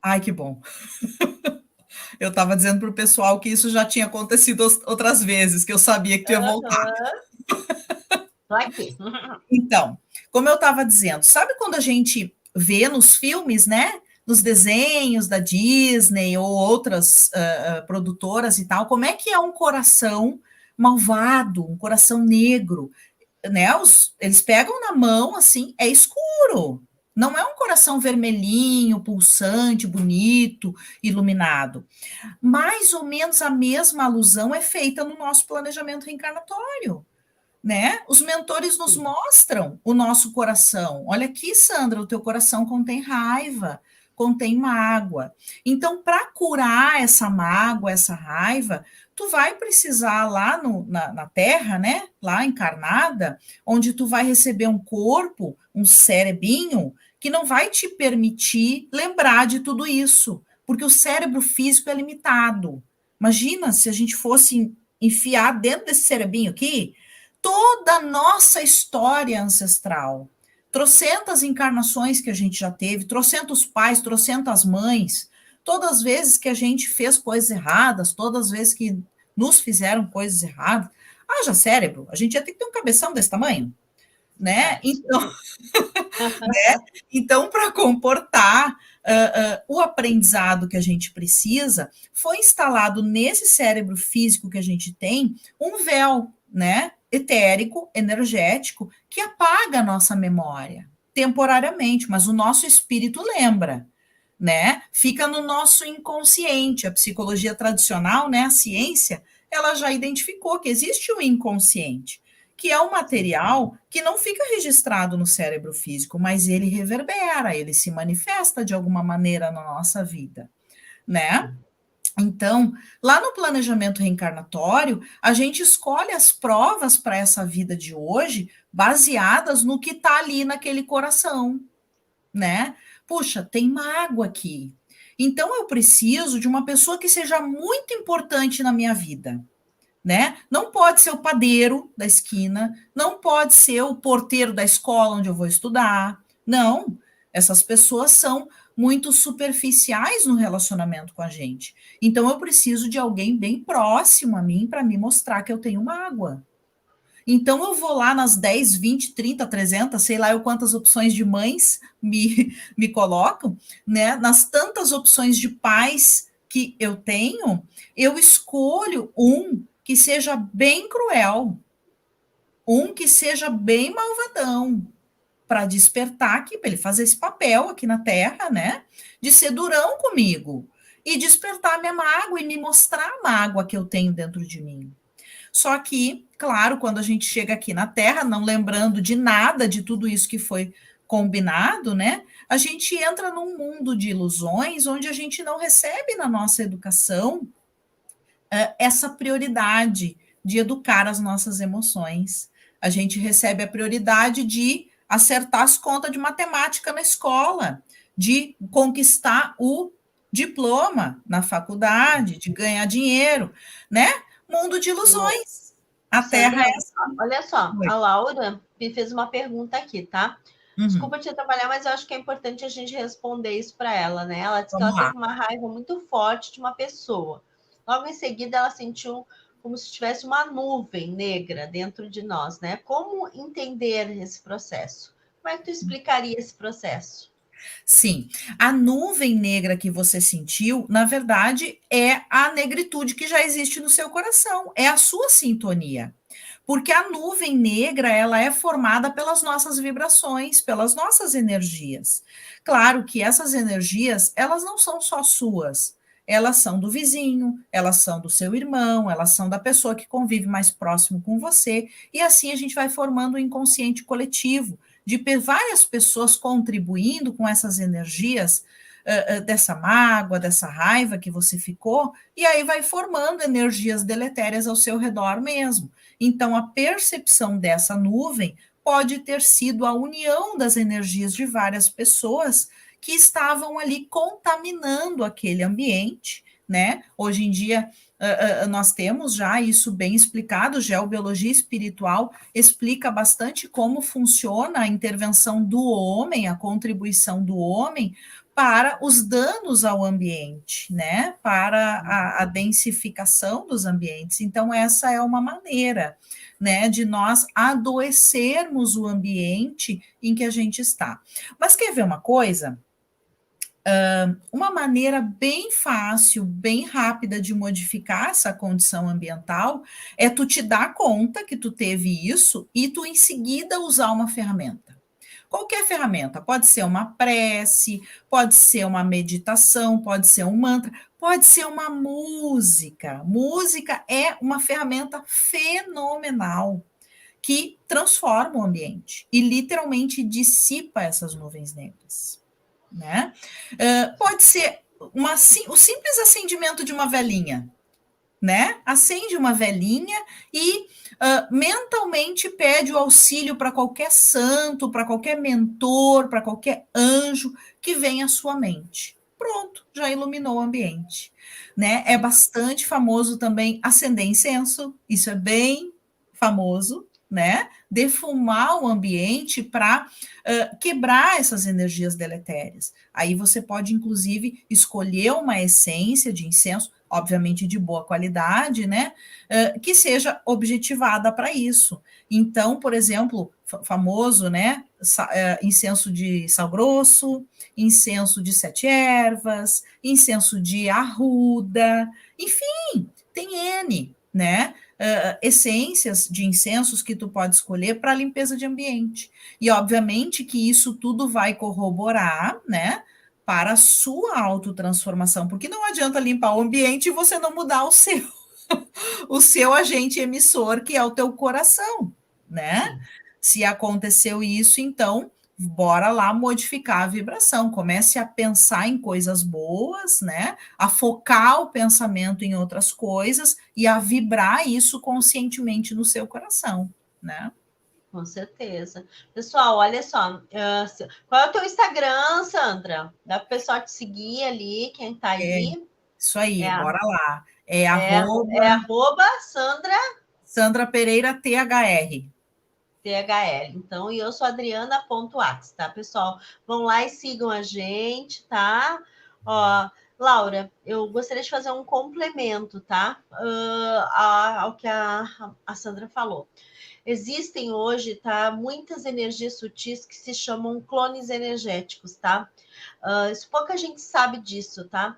Ai, que bom. Eu estava dizendo para o pessoal que isso já tinha acontecido outras vezes, que eu sabia que tu ia voltar. Tô aqui. Então, como eu estava dizendo, sabe quando a gente vê nos filmes, né? Nos desenhos da Disney ou outras produtoras e tal, como é que é um coração malvado, um coração negro? né, eles pegam na mão, assim, é escuro. Não é um coração vermelhinho, pulsante, bonito, iluminado. Mais ou menos a mesma alusão é feita no nosso planejamento reencarnatório, né? Os mentores nos mostram o nosso coração. Olha aqui, Sandra, o teu coração contém raiva, contém mágoa. Então, para curar essa mágoa, essa raiva, tu vai precisar lá na Terra, né? Lá encarnada, onde tu vai receber um corpo, um cerebinho, que não vai te permitir lembrar de tudo isso, porque o cérebro físico é limitado. Imagina se a gente fosse enfiar dentro desse cerebinho aqui toda a nossa história ancestral, trocentas encarnações que a gente já teve, trocentos pais, trocentas mães, todas as vezes que a gente fez coisas erradas, todas as vezes que nos fizeram coisas erradas, haja cérebro, a gente ia ter que ter um cabeção desse tamanho, né? Então para comportar o aprendizado que a gente precisa, foi instalado nesse cérebro físico que a gente tem um véu, né? Etérico, energético, que apaga a nossa memória temporariamente, mas o nosso espírito lembra, né? Fica no nosso inconsciente. A psicologia tradicional, né, a ciência, ela já identificou que existe o inconsciente, que é um material que não fica registrado no cérebro físico, mas ele reverbera, ele se manifesta de alguma maneira na nossa vida, né? Então, lá no planejamento reencarnatório, a gente escolhe as provas para essa vida de hoje baseadas no que está ali naquele coração, né? Puxa, tem mágoa aqui. Então, eu preciso de uma pessoa que seja muito importante na minha vida, né? Não pode ser o padeiro da esquina, não pode ser o porteiro da escola onde eu vou estudar. Não, essas pessoas são muito superficiais no relacionamento com a gente. Então eu preciso de alguém bem próximo a mim para me mostrar que eu tenho mágoa. Então eu vou lá nas 10, 20, 30, 300, sei lá eu quantas opções de mães me colocam, né? Nas tantas opções de pais que eu tenho, eu escolho um que seja bem cruel, um que seja bem malvadão, para despertar aqui, para ele fazer esse papel aqui na Terra, né? De ser durão comigo e despertar minha mágoa e me mostrar a mágoa que eu tenho dentro de mim. Só que, claro, quando a gente chega aqui na Terra, não lembrando de nada de tudo isso que foi combinado, né? A gente entra num mundo de ilusões onde a gente não recebe na nossa educação essa prioridade de educar as nossas emoções. A gente recebe a prioridade de acertar as contas de matemática na escola, de conquistar o diploma na faculdade, de ganhar dinheiro, né? Mundo de ilusões. A Terra Sandra, é essa. olha só, Oi. a Laura me fez uma pergunta aqui, tá? Uhum. Desculpa te atrapalhar, mas eu acho que é importante a gente responder isso para ela, né? Ela disse que Vamos ela lá. teve uma raiva muito forte de uma pessoa. Logo em seguida, ela sentiu como se tivesse uma nuvem negra dentro de nós, né? Como entender esse processo? Como é que tu explicaria esse processo? Sim, a nuvem negra que você sentiu, na verdade, é a negritude que já existe no seu coração, é a sua sintonia. Porque a nuvem negra, ela é formada pelas nossas vibrações, pelas nossas energias. Claro que essas energias, elas não são só suas. Elas são do vizinho, elas são do seu irmão, elas são da pessoa que convive mais próximo com você, e assim a gente vai formando um inconsciente coletivo de várias pessoas contribuindo com essas energias dessa mágoa, dessa raiva que você ficou, e aí vai formando energias deletérias ao seu redor mesmo. Então, a percepção dessa nuvem pode ter sido a união das energias de várias pessoas que estavam ali contaminando aquele ambiente, né? Hoje em dia, nós temos já isso bem explicado, geobiologia espiritual explica bastante como funciona a intervenção do homem, a contribuição do homem para os danos ao ambiente, né? Para a densificação dos ambientes. Então, essa é uma maneira, né, de nós adoecermos o ambiente em que a gente está. Mas quer ver uma coisa? Uma maneira bem fácil, bem rápida de modificar essa condição ambiental é tu te dar conta que tu teve isso e tu em seguida usar uma ferramenta. Qualquer ferramenta, pode ser uma prece, pode ser uma meditação, pode ser um mantra, pode ser uma música. Música é uma ferramenta fenomenal que transforma o ambiente e literalmente dissipa essas nuvens negras, né? Pode ser o simples acendimento de uma velinha, né? Acende uma velinha e mentalmente pede o auxílio para qualquer santo, para qualquer mentor, para qualquer anjo que venha à sua mente. Pronto, já iluminou o ambiente, né? É bastante famoso também acender incenso, isso é bem famoso, né? Defumar o ambiente para quebrar essas energias deletérias. Aí você pode, inclusive, escolher uma essência de incenso, obviamente de boa qualidade, né? Que seja objetivada para isso. Então, por exemplo, famoso, né? Incenso de sal grosso, incenso de 7 ervas, incenso de arruda, enfim, tem N, né? Essências de incensos que tu pode escolher para limpeza de ambiente. E obviamente que isso tudo vai corroborar, né, para a sua autotransformação, porque não adianta limpar o ambiente e você não mudar o seu agente emissor, que é o teu coração, né? Sim. Se aconteceu isso, então bora lá modificar a vibração, comece a pensar em coisas boas, né? A focar o pensamento em outras coisas e a vibrar isso conscientemente no seu coração, né? Com certeza. Pessoal, olha só. Qual é o teu Instagram, Sandra? Dá para o pessoal te seguir ali, quem está aí. Isso aí, É, bora lá. É é, arroba é arroba Sandra Sandra Pereira THR. THL. Então, e eu sou Adriana.ax, tá, pessoal? Vão lá e sigam a gente, tá? Ó, Laura, eu gostaria de fazer um complemento, tá? Ao que a Sandra falou. Existem hoje, tá, muitas energias sutis que se chamam clones energéticos, tá? Pouca gente sabe disso, tá?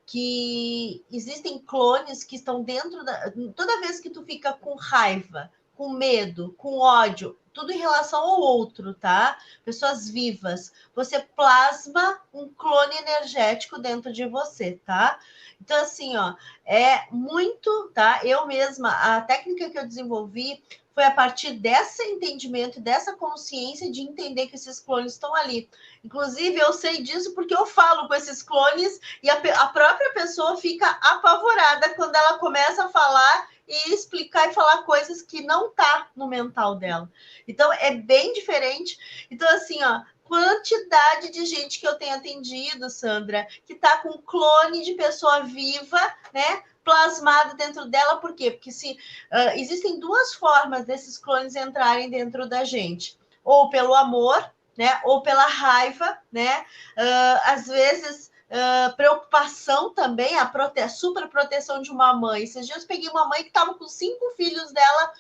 Que existem clones que estão dentro da. Toda vez que tu fica com raiva, com medo, com ódio, tudo em relação ao outro, tá? Pessoas vivas. Você plasma um clone energético dentro de você, tá? Então, assim, ó, é muito, tá? Eu mesma, a técnica que eu desenvolvi foi a partir desse entendimento, dessa consciência de entender que esses clones estão ali. Inclusive, eu sei disso porque eu falo com esses clones e a própria pessoa fica apavorada quando ela começa a falar e explicar e falar coisas que não tá no mental dela. Então, é bem diferente. Então, assim, ó, quantidade de gente que eu tenho atendido, Sandra, que tá com clone de pessoa viva, né? Plasmado dentro dela, por quê? Porque se existem duas formas desses clones entrarem dentro da gente, ou pelo amor, né? Ou pela raiva, né? Às vezes preocupação também, a super proteção de uma mãe. Esses dias eu peguei uma mãe que estava com 5 filhos dela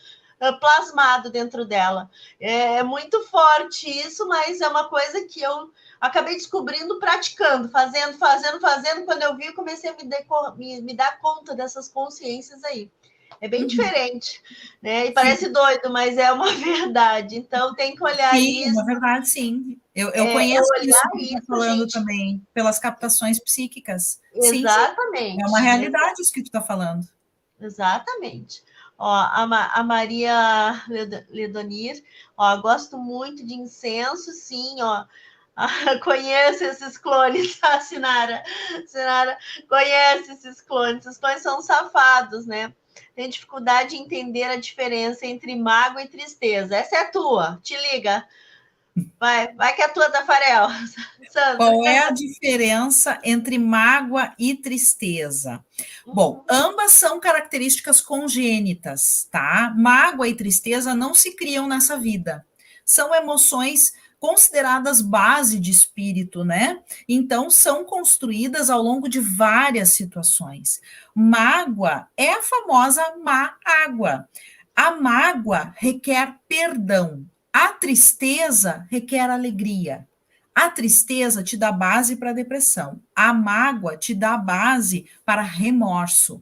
plasmado dentro dela. É muito forte isso, mas é uma coisa que eu acabei descobrindo praticando, fazendo. Quando eu vi, eu comecei a me dar conta dessas consciências aí. É bem diferente, né? E parece Sim, doido, mas é uma verdade. Então tem que olhar sim, isso. na verdade, sim. Eu conheço isso Olhar que tu está isso, falando gente. também, pelas captações psíquicas. Sim, sim. É uma Exatamente. realidade isso que tu está falando. Exatamente. Ó, a Maria Ledonir, ó, gosto muito de incenso, sim, ó. Conheço esses clones, a Sinara. Sinara conhece esses clones. Os clones são safados, né? Tem dificuldade em entender a diferença entre mágoa e tristeza. Essa é a tua. Te liga. Vai que é a tua, Tafarel. Sandra. Qual é a diferença entre mágoa e tristeza? Bom, Uhum. ambas são características congênitas, tá? Mágoa e tristeza não se criam nessa vida. São emoções consideradas base de espírito, né? Então, são construídas ao longo de várias situações. Mágoa é a famosa má água. A mágoa requer perdão. A tristeza requer alegria. A tristeza te dá base para depressão. A mágoa te dá base para remorso.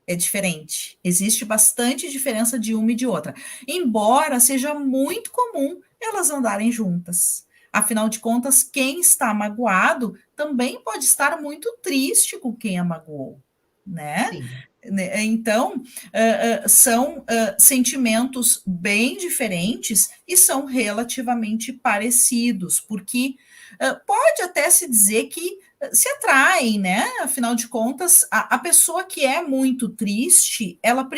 É diferente. Existe bastante diferença de uma e de outra. Embora seja muito comum elas andarem juntas. Afinal de contas, quem está magoado também pode estar muito triste com quem a magoou, né? Sim. Então, são sentimentos bem diferentes e são relativamente parecidos, porque pode até se dizer que se atraem, né? Afinal de contas, a pessoa que é muito triste, ela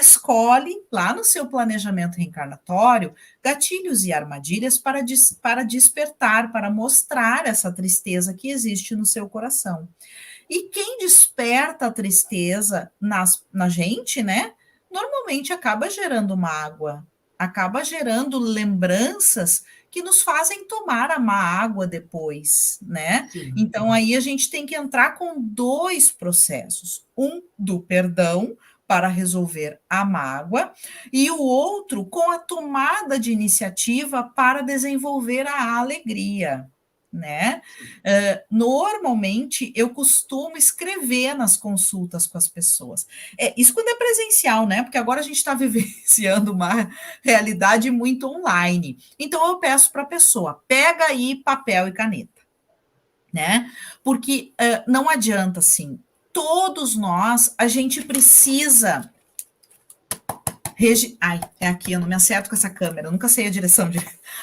escolhe lá no seu planejamento reencarnatório gatilhos e armadilhas para despertar, para mostrar essa tristeza que existe no seu coração. E quem desperta a tristeza na gente, né? Normalmente acaba gerando mágoa, acaba gerando lembranças que nos fazem tomar a má água depois, né? Sim. Então aí a gente tem que entrar com dois processos: um do perdão para resolver a mágoa, e o outro com a tomada de iniciativa para desenvolver a alegria, né? Normalmente eu costumo escrever nas consultas com as pessoas. Isso quando é presencial, né? Porque agora a gente está vivenciando uma realidade muito online. Então eu peço para a pessoa, pega aí papel e caneta, né? Porque não adianta assim. Todos nós, a gente precisa. Ai, é aqui, eu não me acerto com essa câmera, eu nunca sei a direção.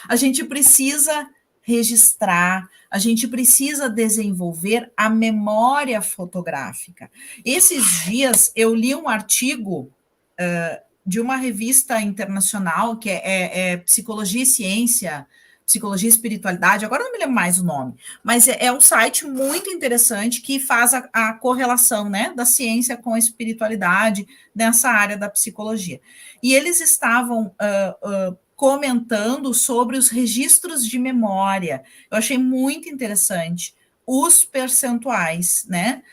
A gente precisa registrar, a gente precisa desenvolver a memória fotográfica. Esses dias eu li um artigo de uma revista internacional que é Psicologia e Ciência, Psicologia e Espiritualidade, agora não me lembro mais o nome, mas é um site muito interessante que faz a correlação, né, da ciência com a espiritualidade nessa área da psicologia. E eles estavam comentando sobre os registros de memória. Eu achei muito interessante os percentuais, né?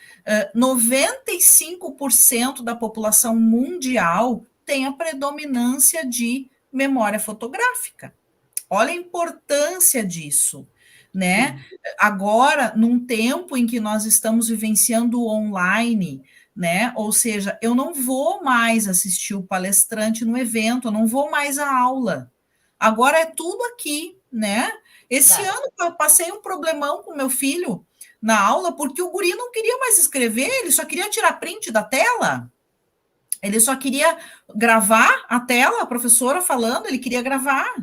95% da população mundial tem a predominância de memória fotográfica. Olha a importância disso, né? Sim. Agora, num tempo em que nós estamos vivenciando online, né? Ou seja, eu não vou mais assistir o palestrante no evento, eu não vou mais à aula. Agora é tudo aqui, né? Esse ano eu passei um problemão com meu filho na aula, porque o guri não queria mais escrever, ele só queria tirar print da tela. Ele só queria gravar a tela, a professora falando, ele queria gravar.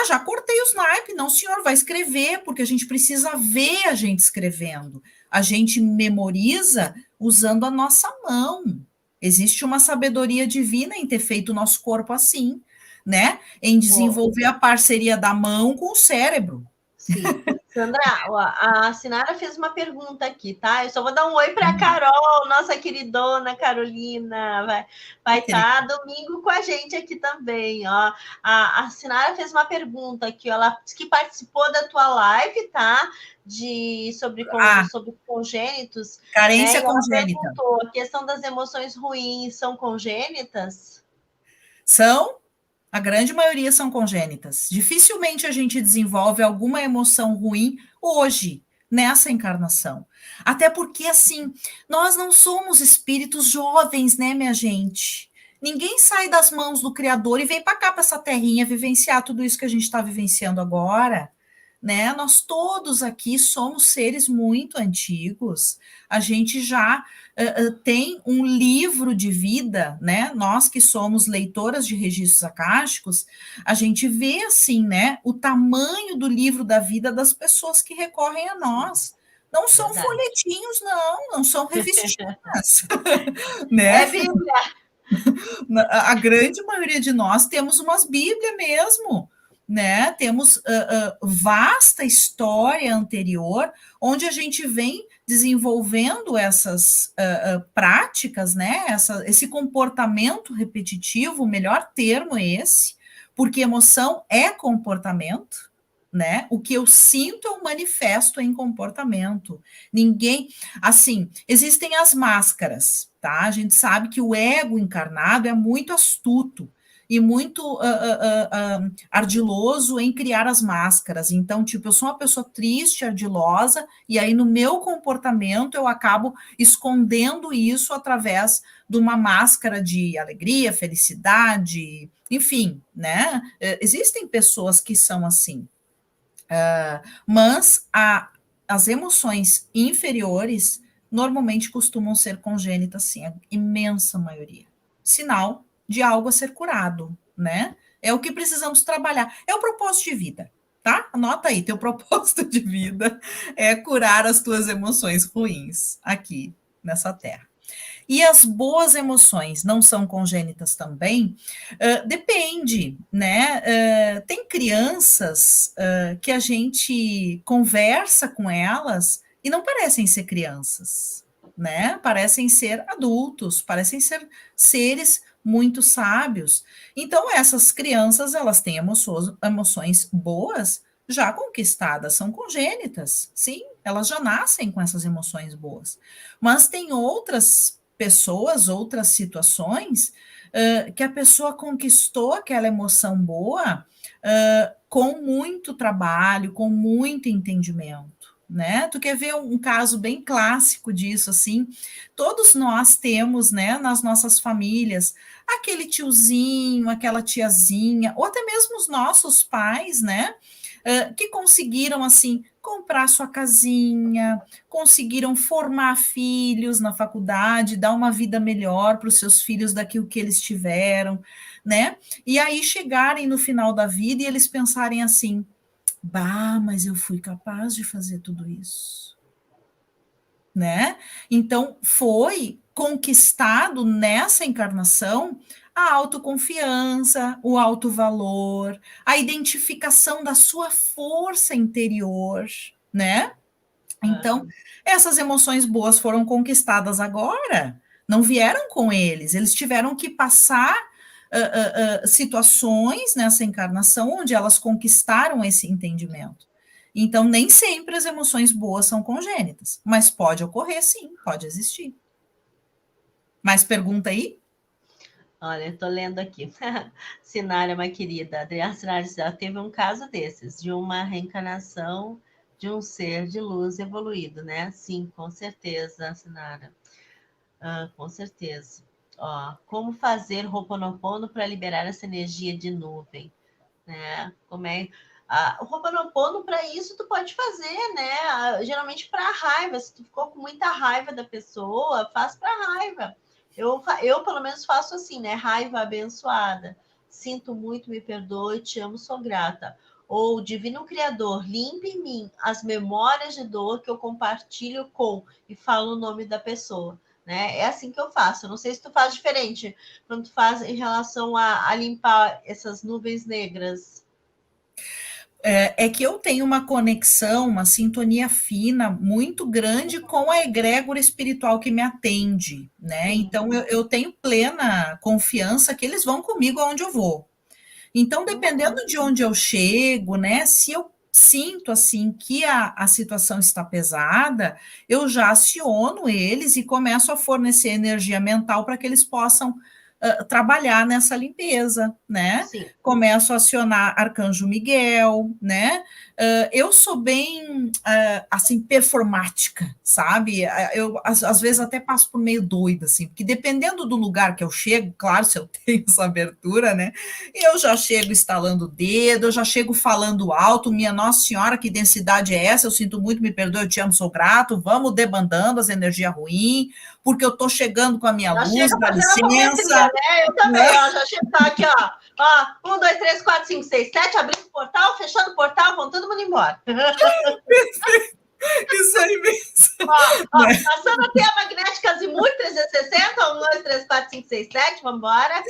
Já cortei os naipes. Não, senhor, vai escrever, porque a gente precisa ver a gente escrevendo. A gente memoriza usando a nossa mão. Existe uma sabedoria divina em ter feito o nosso corpo assim, né? Em desenvolver a parceria da mão com o cérebro. Sim. Sandra, a Sinara fez uma pergunta aqui, tá? Eu só vou dar um oi para a Carol, nossa queridona Carolina. Vai estar domingo com a gente aqui também, ó. A Sinara fez uma pergunta aqui, ó, ela disse que participou da tua live, tá? Sobre congênitos. Carência congênita. Perguntou, a questão das emoções ruins são congênitas? São. A grande maioria são congênitas. Dificilmente a gente desenvolve alguma emoção ruim hoje, nessa encarnação. Até porque, assim, nós não somos espíritos jovens, né, minha gente? Ninguém sai das mãos do Criador e vem para cá, para essa terrinha, vivenciar tudo isso que a gente está vivenciando agora, né? Nós todos aqui somos seres muito antigos. A gente já tem um livro de vida, né? Nós que somos leitoras de registros akáshicos, a gente vê assim, né? O tamanho do livro da vida das pessoas que recorrem a nós. Não são folhetinhos, não são revistinhas. Né? É Bíblia. A grande maioria de nós temos umas Bíblias mesmo, né? Temos vasta história anterior, onde a gente vem desenvolvendo essas práticas, né? Esse comportamento repetitivo, o melhor termo é esse, porque emoção é comportamento, né? O que eu sinto eu manifesto em comportamento. Ninguém, assim, existem as máscaras, tá? A gente sabe que o ego encarnado é muito astuto. e muito ardiloso em criar as máscaras. Então, tipo, eu sou uma pessoa triste, ardilosa, e aí no meu comportamento eu acabo escondendo isso através de uma máscara de alegria, felicidade, enfim, né? Existem pessoas que são assim. Mas as emoções inferiores normalmente costumam ser congênitas, sim, a imensa maioria. Sinal de algo a ser curado, né? É o que precisamos trabalhar. É o propósito de vida, tá? Anota aí, teu propósito de vida é curar as tuas emoções ruins aqui nessa terra. E as boas emoções não são congênitas também? Depende, né? Tem crianças que a gente conversa com elas e não parecem ser crianças, né? Parecem ser adultos, parecem ser seres muito sábios. Então, essas crianças, elas têm emoções boas já conquistadas, são congênitas, sim, elas já nascem com essas emoções boas. Mas tem outras pessoas, outras situações, que a pessoa conquistou aquela emoção boa com muito trabalho, com muito entendimento. Né? Tu quer ver um caso bem clássico disso, assim? Todos nós temos, né, nas nossas famílias, aquele tiozinho, aquela tiazinha, ou até mesmo os nossos pais, né, que conseguiram, assim, comprar sua casinha, conseguiram formar filhos na faculdade, dar uma vida melhor para os seus filhos daquilo que eles tiveram, né? E aí chegarem no final da vida e eles pensarem assim: bah, mas eu fui capaz de fazer tudo isso, né? Então foi conquistado nessa encarnação a autoconfiança, o alto valor, a identificação da sua força interior, né? Então, essas emoções boas foram conquistadas agora, não vieram com eles, eles tiveram que passar situações nessa encarnação onde elas conquistaram esse entendimento. Então, nem sempre as emoções boas são congênitas, mas pode ocorrer sim, pode existir. Mais pergunta aí? Olha, eu tô lendo aqui. Sinária, minha querida, Adriana Sinária, teve um caso desses, de uma reencarnação de um ser de luz evoluído, né? Sim, com certeza, Sinara. Com certeza. Ó, como fazer Ho'oponopono para liberar essa energia de nuvem, né? Como é o Ho'oponopono, para isso tu pode fazer, né? Geralmente para raiva, se tu ficou com muita raiva da pessoa, faz para raiva. Eu pelo menos faço assim, né? Raiva abençoada. Sinto muito, me perdoe, te amo, sou grata. Ou Divino Criador, limpe em mim as memórias de dor que eu compartilho com, e falo o nome da pessoa. Né? É assim que eu faço. Eu não sei se tu faz diferente quando tu faz em relação a limpar essas nuvens negras. É que eu tenho uma conexão, uma sintonia fina muito grande com a egrégora espiritual que me atende, né? Então eu tenho plena confiança que eles vão comigo aonde eu vou. Então, dependendo de onde eu chego, né? Se eu sinto assim que a situação está pesada, eu já aciono eles e começo a fornecer energia mental para que eles possam trabalhar nessa limpeza, né? Sim. Começo a acionar Arcanjo Miguel, né? Eu sou bem, assim, performática, sabe? Eu, às vezes, até passo por meio doida, assim, porque dependendo do lugar que eu chego, claro, se eu tenho essa abertura, né? Eu já chego estalando o dedo, eu já chego falando alto, minha Nossa Senhora, que densidade é essa? Eu sinto muito, me perdoe, eu te amo, sou grato, vamos debandando as energias ruins, porque eu tô chegando com a minha já luz, dá né? licença. Eu também, ó, já chego aqui, ó, 1, 2, 3, 4, 5, 6, 7, abrindo o portal, fechando o portal, vão todo mundo embora. Perfeito. Isso aí mesmo. Né? Passando até a magnética Azimut 360, 1, 2, 3, 4, 5, 6, 7, vamos embora.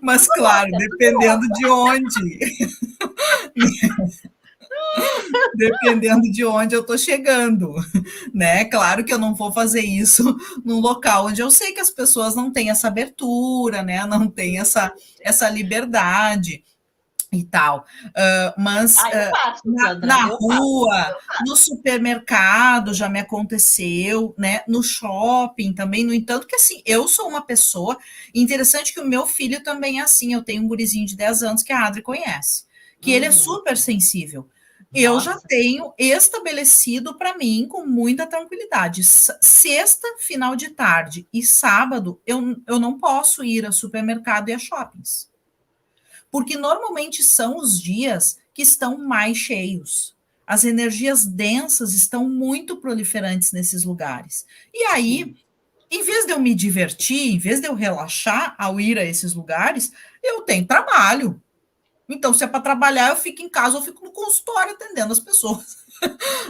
Mas, claro, dependendo de onde. Dependendo de onde eu estou chegando, né? Claro que eu não vou fazer isso num local onde eu sei que as pessoas não têm essa abertura, né? Não têm essa liberdade. e tal. Mas Ah, eu faço, Sandra, na eu faço. rua, no supermercado já me aconteceu, né? No shopping também, no entanto, que assim, eu sou uma pessoa. Interessante que o meu filho também é assim. Eu tenho um gurizinho de 10 anos que a Adri conhece, que ele é Uhum. super sensível. Eu já Nossa, tenho estabelecido para mim com muita tranquilidade. Sexta, final de tarde e sábado, eu não posso ir a supermercado e a shoppings, porque normalmente são os dias que estão mais cheios. As energias densas estão muito proliferantes nesses lugares. E aí, sim. em vez de eu me divertir, em vez de eu relaxar ao ir a esses lugares, eu tenho trabalho. Então, se é para trabalhar, eu fico em casa, eu fico no consultório atendendo as pessoas,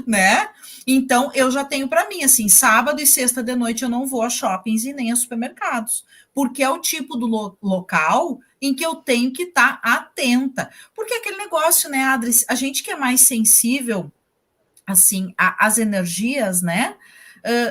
né? Então, eu já tenho para mim, assim, sábado e sexta de noite eu não vou a shoppings e nem a supermercados, porque é o tipo do local em que eu tenho que estar atenta. Porque aquele negócio, né, Adri, a gente que é mais sensível, assim, às energias, né?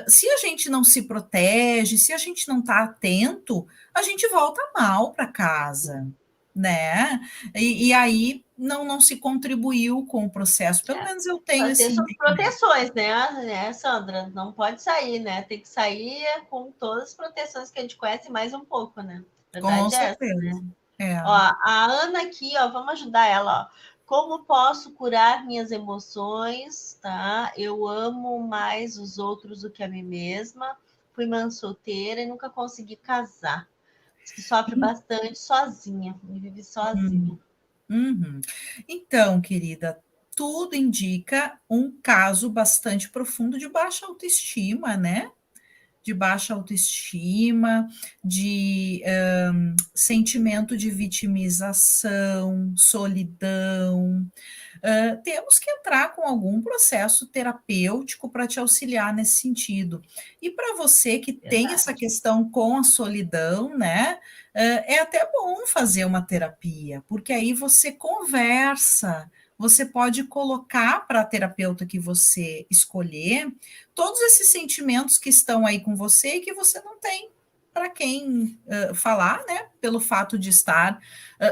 Se a gente não se protege, se a gente não está atento, a gente volta mal para casa, né? E aí não se contribuiu com o processo. Pelo É. menos eu tenho Fazer esse suas entendimento. proteções, né, Sandra? Não pode sair, né? Tem que sair com todas as proteções que a gente conhece mais um pouco, né? A Com verdade é essa, certeza. né? É. Ó, a Ana aqui, ó, vamos ajudar ela, ó. Como posso curar minhas emoções, tá? Eu amo mais os outros do que a mim mesma. Fui mãe solteira e nunca consegui casar. Diz que sofre bastante sozinha e vive Uhum. sozinha. Uhum. Então, querida, tudo indica um caso bastante profundo de baixa autoestima, né? De baixa autoestima, de sentimento de vitimização, solidão. Temos que entrar com algum processo terapêutico para te auxiliar nesse sentido. E para você que tem essa Verdade. questão com a solidão, né? É até bom fazer uma terapia, porque aí você conversa, você pode colocar para a terapeuta que você escolher todos esses sentimentos que estão aí com você e que você não tem para quem falar, né? Pelo fato de estar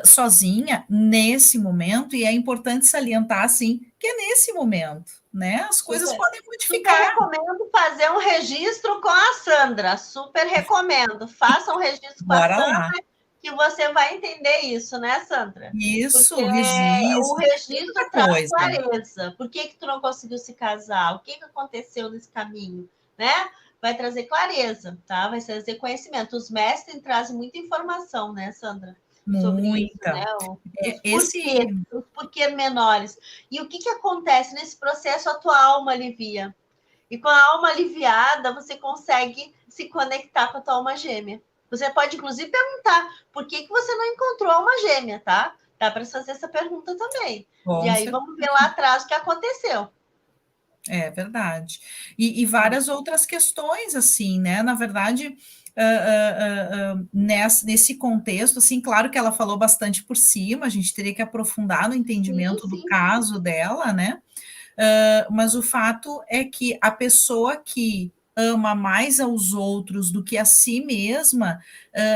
sozinha nesse momento, e é importante salientar assim que é nesse momento, né? As coisas Super, podem super modificar. recomendo fazer um registro com a Sandra. Super recomendo. Faça um registro com a Bora Sandra lá. que você vai entender isso, né, Sandra? Porque Isso, o registro. Tem registro muita traz coisa. clareza. Por que que tu não conseguiu se casar? O que que aconteceu nesse caminho, né? Vai trazer clareza, tá? Vai trazer conhecimento. Os mestres trazem muita informação, né, Sandra? Sobre isso, né? Muita. Os Esse. porquês, os porquês menores. E o que que acontece nesse processo? A tua alma alivia. E com a alma aliviada, você consegue se conectar com a tua alma gêmea. Você pode, inclusive, perguntar por que, que você não encontrou a alma gêmea, tá? Dá para fazer essa pergunta também. E Com aí certeza. vamos ver lá atrás o que aconteceu. É verdade. E várias outras questões, assim, né? Na verdade, nesse contexto, assim, claro que ela falou bastante por cima, a gente teria que aprofundar no Sim, entendimento do sim. caso dela, né? Mas o fato é que a pessoa que ama mais aos outros do que a si mesma,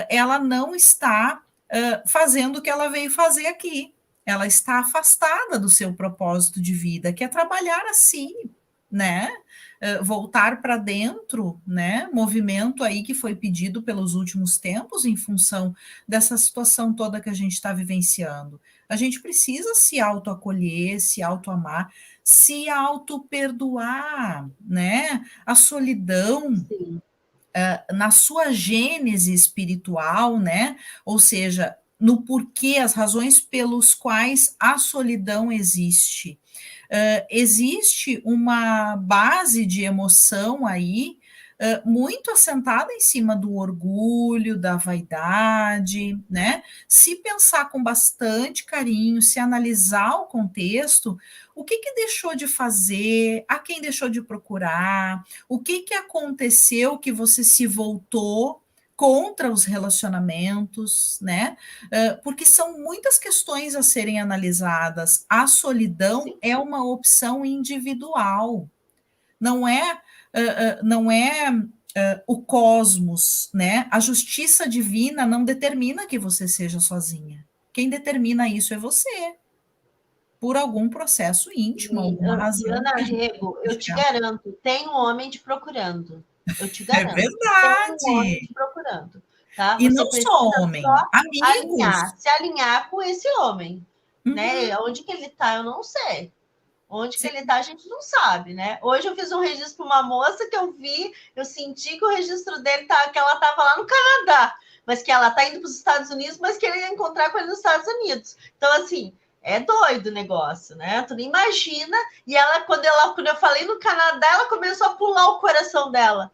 ela não está fazendo o que ela veio fazer aqui. Ela está afastada do seu propósito de vida, que é trabalhar a si, né? Voltar para dentro, né? Movimento aí que foi pedido pelos últimos tempos em função dessa situação toda que a gente está vivenciando. A gente precisa se autoacolher, se autoamar, se auto-perdoar, né? A solidão Sim. na sua gênese espiritual, né? Ou seja, no porquê, as razões pelos quais a solidão existe. Existe uma base de emoção aí muito assentada em cima do orgulho, da vaidade, né? Se pensar com bastante carinho, se analisar o contexto, o que que deixou de fazer, a quem deixou de procurar, o que que aconteceu que você se voltou contra os relacionamentos, né? Porque são muitas questões a serem analisadas. A solidão Sim. é uma opção individual, não é o cosmos, né? A justiça divina não determina que você seja sozinha. quem determina isso é você, por algum processo íntimo, alguma E razão Ana que a gente Rego, eu te especial. garanto, tem um homem te procurando. Eu te É garanto, tem um homem verdade. te procurando, tá? E Você não só precisa só homem, amigos. se alinhar com esse homem, Uhum, né? Onde que ele tá, eu não sei. Onde que sim. ele tá, a gente não sabe, né? Hoje eu fiz um registro para uma moça que eu vi, eu senti que o registro dele tá, que ela tava lá no Canadá, mas que ela tá indo para os Estados Unidos, mas que ele ia encontrar com ele nos Estados Unidos. Então, assim, é doido o negócio, né? Tu não imagina. E ela, quando eu falei no Canadá, ela começou a pular o coração dela.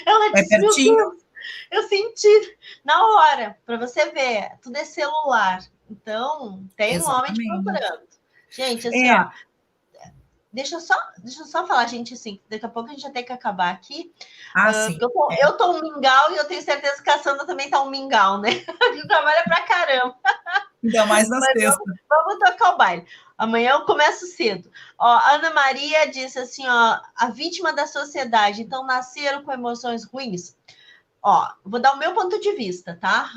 Ela É disse: Meu pertinho? Deus, eu senti na hora, para você ver, tudo é celular. Então, tem um homem te Exatamente. procurando. Gente, assim, É, ó, deixa eu só falar, gente, assim, daqui a pouco a gente já tem que acabar aqui. sim. Porque eu tô um mingau e eu tenho certeza que a Sandra também tá um mingau, né? A gente trabalha pra caramba. Ainda mais na Mas sexta. vamos tocar o baile. Amanhã eu começo cedo. Ó, Ana Maria disse assim, ó, a vítima da sociedade, então nasceram com emoções ruins. Ó, vou dar o meu ponto de vista, tá?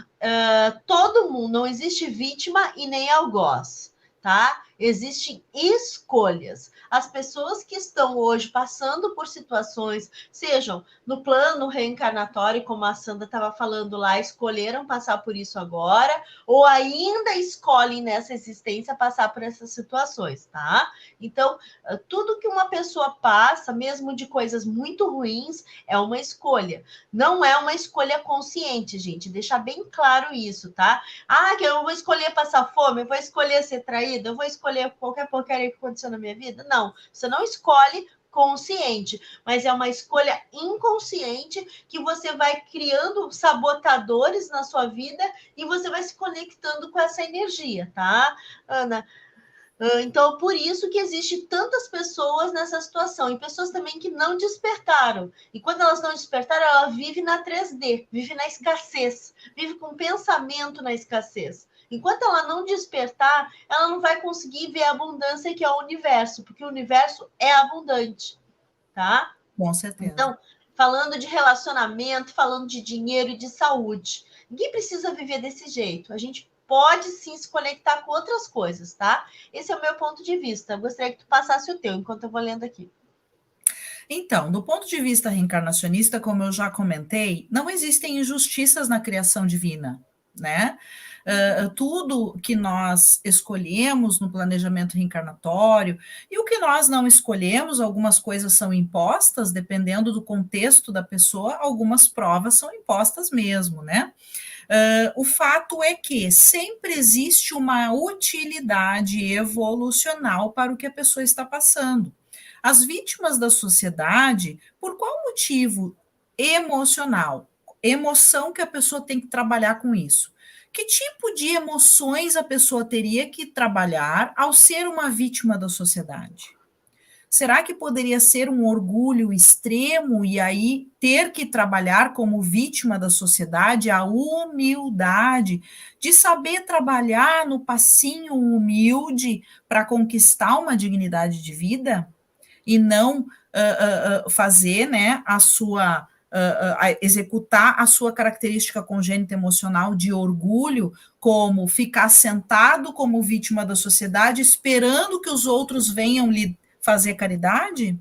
Todo mundo, não existe vítima e nem algoz, tá? Existem escolhas. As pessoas que estão hoje passando por situações, sejam no plano reencarnatório, como a Sandra estava falando lá, escolheram passar por isso agora, ou ainda escolhem nessa existência passar por essas situações, tá? Então, tudo que uma pessoa passa, mesmo de coisas muito ruins, é uma escolha. Não é uma escolha consciente, gente. Deixar bem claro isso, tá? Ah, que eu vou escolher passar fome, eu vou escolher ser traída, eu vou escolher qualquer porcaria que aconteceu na minha vida. Não, você não escolhe consciente, mas é uma escolha inconsciente que você vai criando sabotadores na sua vida e você vai se conectando com essa energia, tá, Ana? Então, por isso que existe tantas pessoas nessa situação, e pessoas também que não despertaram. E quando elas não despertaram, ela vive na 3D, vive na escassez, vive com pensamento na escassez. Enquanto ela não despertar, ela não vai conseguir ver a abundância que é o universo, porque o universo é abundante, tá? Com certeza. Então, falando de relacionamento, falando de dinheiro e de saúde. Ninguém precisa viver desse jeito. A gente pode sim se conectar com outras coisas, tá? Esse é o meu ponto de vista. Eu gostaria que tu passasse o teu, enquanto eu vou lendo aqui. Então, do ponto de vista reencarnacionista, como eu já comentei, não existem injustiças na criação divina, né? Tudo que nós escolhemos no planejamento reencarnatório e o que nós não escolhemos, algumas coisas são impostas, dependendo do contexto da pessoa, algumas provas são impostas mesmo, né? O fato é que sempre existe uma utilidade evolucional para o que a pessoa está passando. As vítimas da sociedade, por qual motivo emocional? Emoção que a pessoa tem que trabalhar com isso. Que tipo de emoções a pessoa teria que trabalhar ao ser uma vítima da sociedade? Será que poderia ser um orgulho extremo e aí ter que trabalhar como vítima da sociedade a humildade de saber trabalhar no passinho humilde para conquistar uma dignidade de vida e não fazer, né, a sua executar a sua característica congênita emocional de orgulho, como ficar sentado como vítima da sociedade, esperando que os outros venham lhe fazer caridade,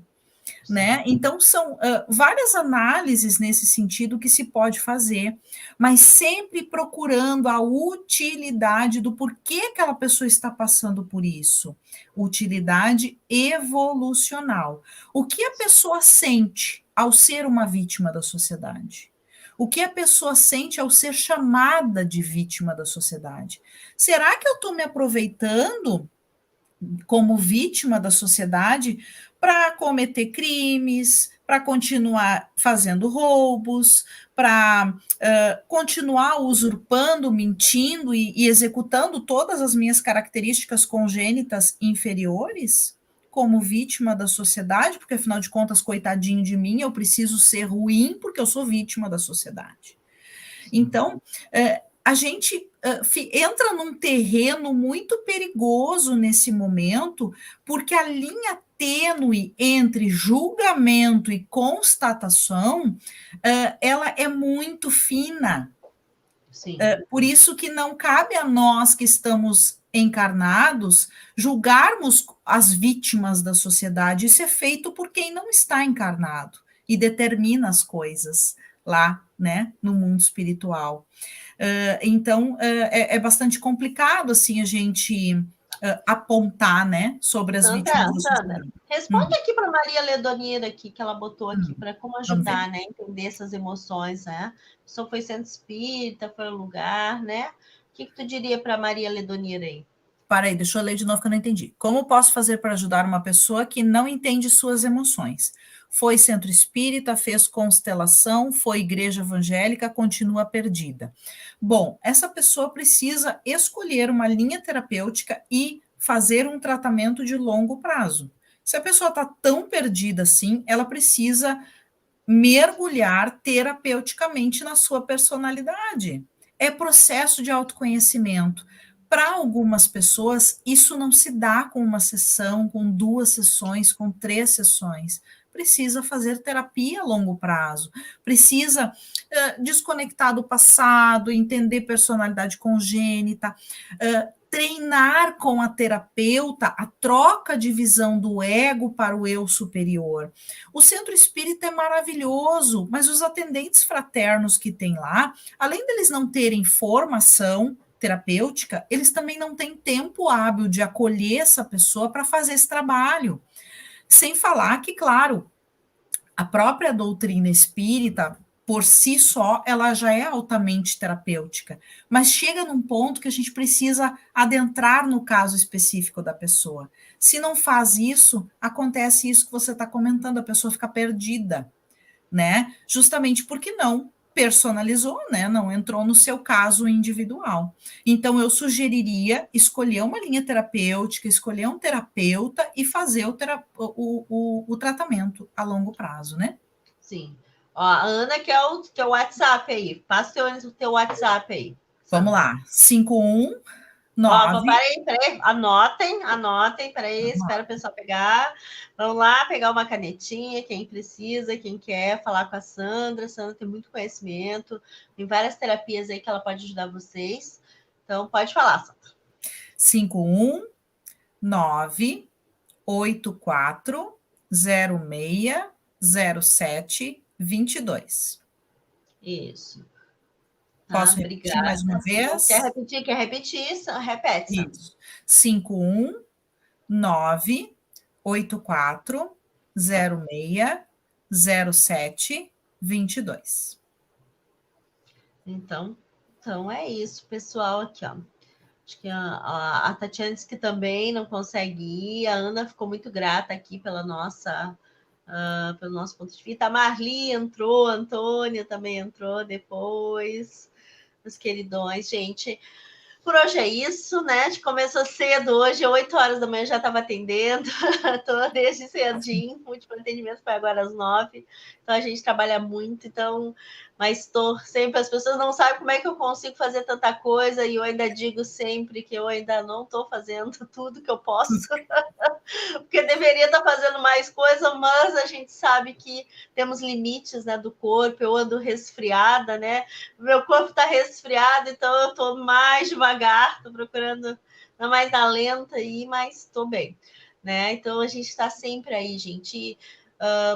né? Então, são várias análises nesse sentido que se pode fazer, mas sempre procurando a utilidade do porquê aquela pessoa está passando por isso. Utilidade evolucional. O que a pessoa sente ao ser uma vítima da sociedade? O que a pessoa sente ao ser chamada de vítima da sociedade? Será que eu estou me aproveitando como vítima da sociedade para cometer crimes, para continuar fazendo roubos, para continuar usurpando, mentindo e executando todas as minhas características congênitas inferiores? Como vítima da sociedade, porque afinal de contas, coitadinho de mim, eu preciso ser ruim porque eu sou vítima da sociedade. Então, a gente entra num terreno muito perigoso nesse momento, porque a linha tênue entre julgamento e constatação, ela é muito fina. Sim. Por isso que não cabe a nós que estamos encarnados julgarmos as vítimas da sociedade. Isso é feito por quem não está encarnado e determina as coisas lá, né, no mundo espiritual. Então, é bastante complicado, assim, a gente apontar, né, sobre as vítimas da Sandra, sociedade. responde aqui para Maria Ledoniera aqui, que ela botou aqui, para como Vamos ver. ajudar, né, entender essas emoções, né? A pessoa foi centro espírita, foi ao lugar, né? O que tu diria para Maria Ledoniera aí? Para aí, deixa eu ler de novo que eu não entendi. Como posso fazer para ajudar uma pessoa que não entende suas emoções? Foi centro espírita, fez constelação, foi igreja evangélica, continua perdida. Bom, essa pessoa precisa escolher uma linha terapêutica e fazer um tratamento de longo prazo. Se a pessoa está tão perdida assim, ela precisa mergulhar terapeuticamente na sua personalidade. É processo de autoconhecimento. Para algumas pessoas, isso não se dá com uma sessão, com 2 sessões, com 3 sessões. Precisa fazer terapia a longo prazo, precisa desconectar do passado, entender personalidade congênita, treinar com a terapeuta a troca de visão do ego para o eu superior. O centro espírita é maravilhoso, mas os atendentes fraternos que tem lá, além deles não terem formação terapêutica, eles também não têm tempo hábil de acolher essa pessoa para fazer esse trabalho. Sem falar que, claro, a própria doutrina espírita, por si só, ela já é altamente terapêutica, mas chega num ponto que a gente precisa adentrar no caso específico da pessoa. Se não faz isso, acontece isso que você está comentando, a pessoa fica perdida, né? Justamente porque não personalizou, né? Não entrou no seu caso individual. Então, eu sugeriria escolher uma linha terapêutica, escolher um terapeuta e fazer o tratamento a longo prazo, né? Sim. Ó, a Ana quer o teu WhatsApp aí. Passa o teu WhatsApp aí. Vamos Sandra. lá. 519. Peraí, anotem, peraí, espera o pessoal pegar. Vamos lá, pegar uma canetinha, quem precisa, quem quer falar com a Sandra. A Sandra tem muito conhecimento, tem várias terapias aí que ela pode ajudar vocês. Então, pode falar, Sandra. 51984060722. Isso. Posso repetir Obrigada. mais uma Quer vez? repetir? Quer repetir? Repete, Sandra. Isso. 51984060722. Então é isso, pessoal, aqui, ó. Acho que a Tatiana disse que também não consegue ir. A Ana ficou muito grata aqui pelo nosso ponto de vista. A Marli entrou, a Antônia também entrou depois. Os queridões, gente. Por hoje é isso, né? A gente começou cedo hoje, 8 horas da manhã já estava atendendo, estou desde cedinho, o último atendimento foi agora às 9, então a gente trabalha muito, então, mas estou sempre, as pessoas não sabem como é que eu consigo fazer tanta coisa, e eu ainda digo sempre que eu ainda não estou fazendo tudo que eu posso, porque deveria estar fazendo mais coisa, mas a gente sabe que temos limites, né, do corpo, eu ando resfriada, né, meu corpo está resfriado, então eu estou mais devagar, estou procurando mais na lenta aí, mas estou bem, né, então a gente está sempre aí, gente.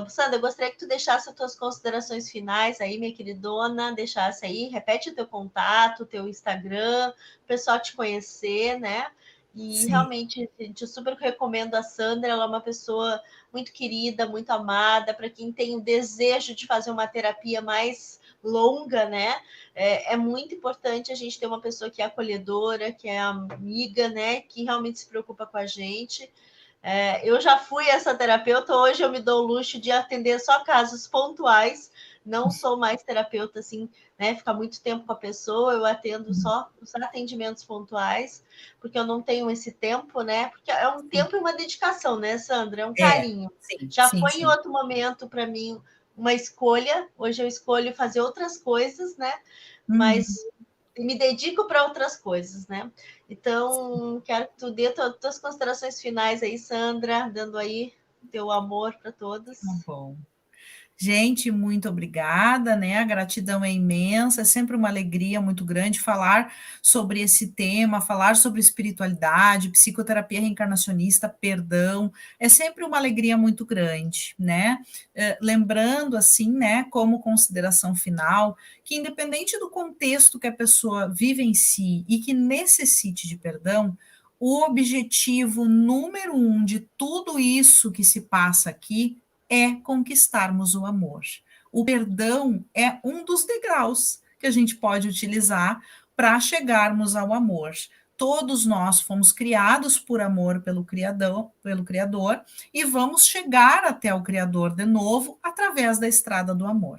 Sandra, eu gostaria que tu deixasse as tuas considerações finais aí, minha queridona, deixasse aí, repete o teu contato, o teu Instagram, o pessoal te conhecer, né, e Sim. realmente eu super recomendo a Sandra, ela é uma pessoa muito querida, muito amada, para quem tem o desejo de fazer uma terapia mais longa, né? É muito importante a gente ter uma pessoa que é acolhedora, que é amiga, né? Que realmente se preocupa com a gente. Eu já fui essa terapeuta, hoje eu me dou o luxo de atender só casos pontuais, não sou mais terapeuta assim, né? Ficar muito tempo com a pessoa, eu atendo só os atendimentos pontuais, porque eu não tenho esse tempo, né? Porque é um tempo e uma dedicação, né, Sandra? É um carinho. Sim, Já sim, foi em sim. outro momento para mim uma escolha, hoje eu escolho fazer outras coisas, né? Uhum. Mas me dedico para outras coisas, né? Então, quero que tu dê tuas considerações finais aí, Sandra, dando aí teu amor para Tá todos. bom. Gente, muito obrigada, né? A gratidão é imensa, é sempre uma alegria muito grande falar sobre esse tema, falar sobre espiritualidade, psicoterapia reencarnacionista, perdão, é sempre uma alegria muito grande, né? Lembrando, assim, né, como consideração final, que independente do contexto que a pessoa vive em si e que necessite de perdão, o objetivo número um de tudo isso que se passa aqui é conquistarmos o amor. O perdão é um dos degraus que a gente pode utilizar para chegarmos ao amor. Todos nós fomos criados por amor pelo Criador, e vamos chegar até o Criador de novo através da estrada do amor.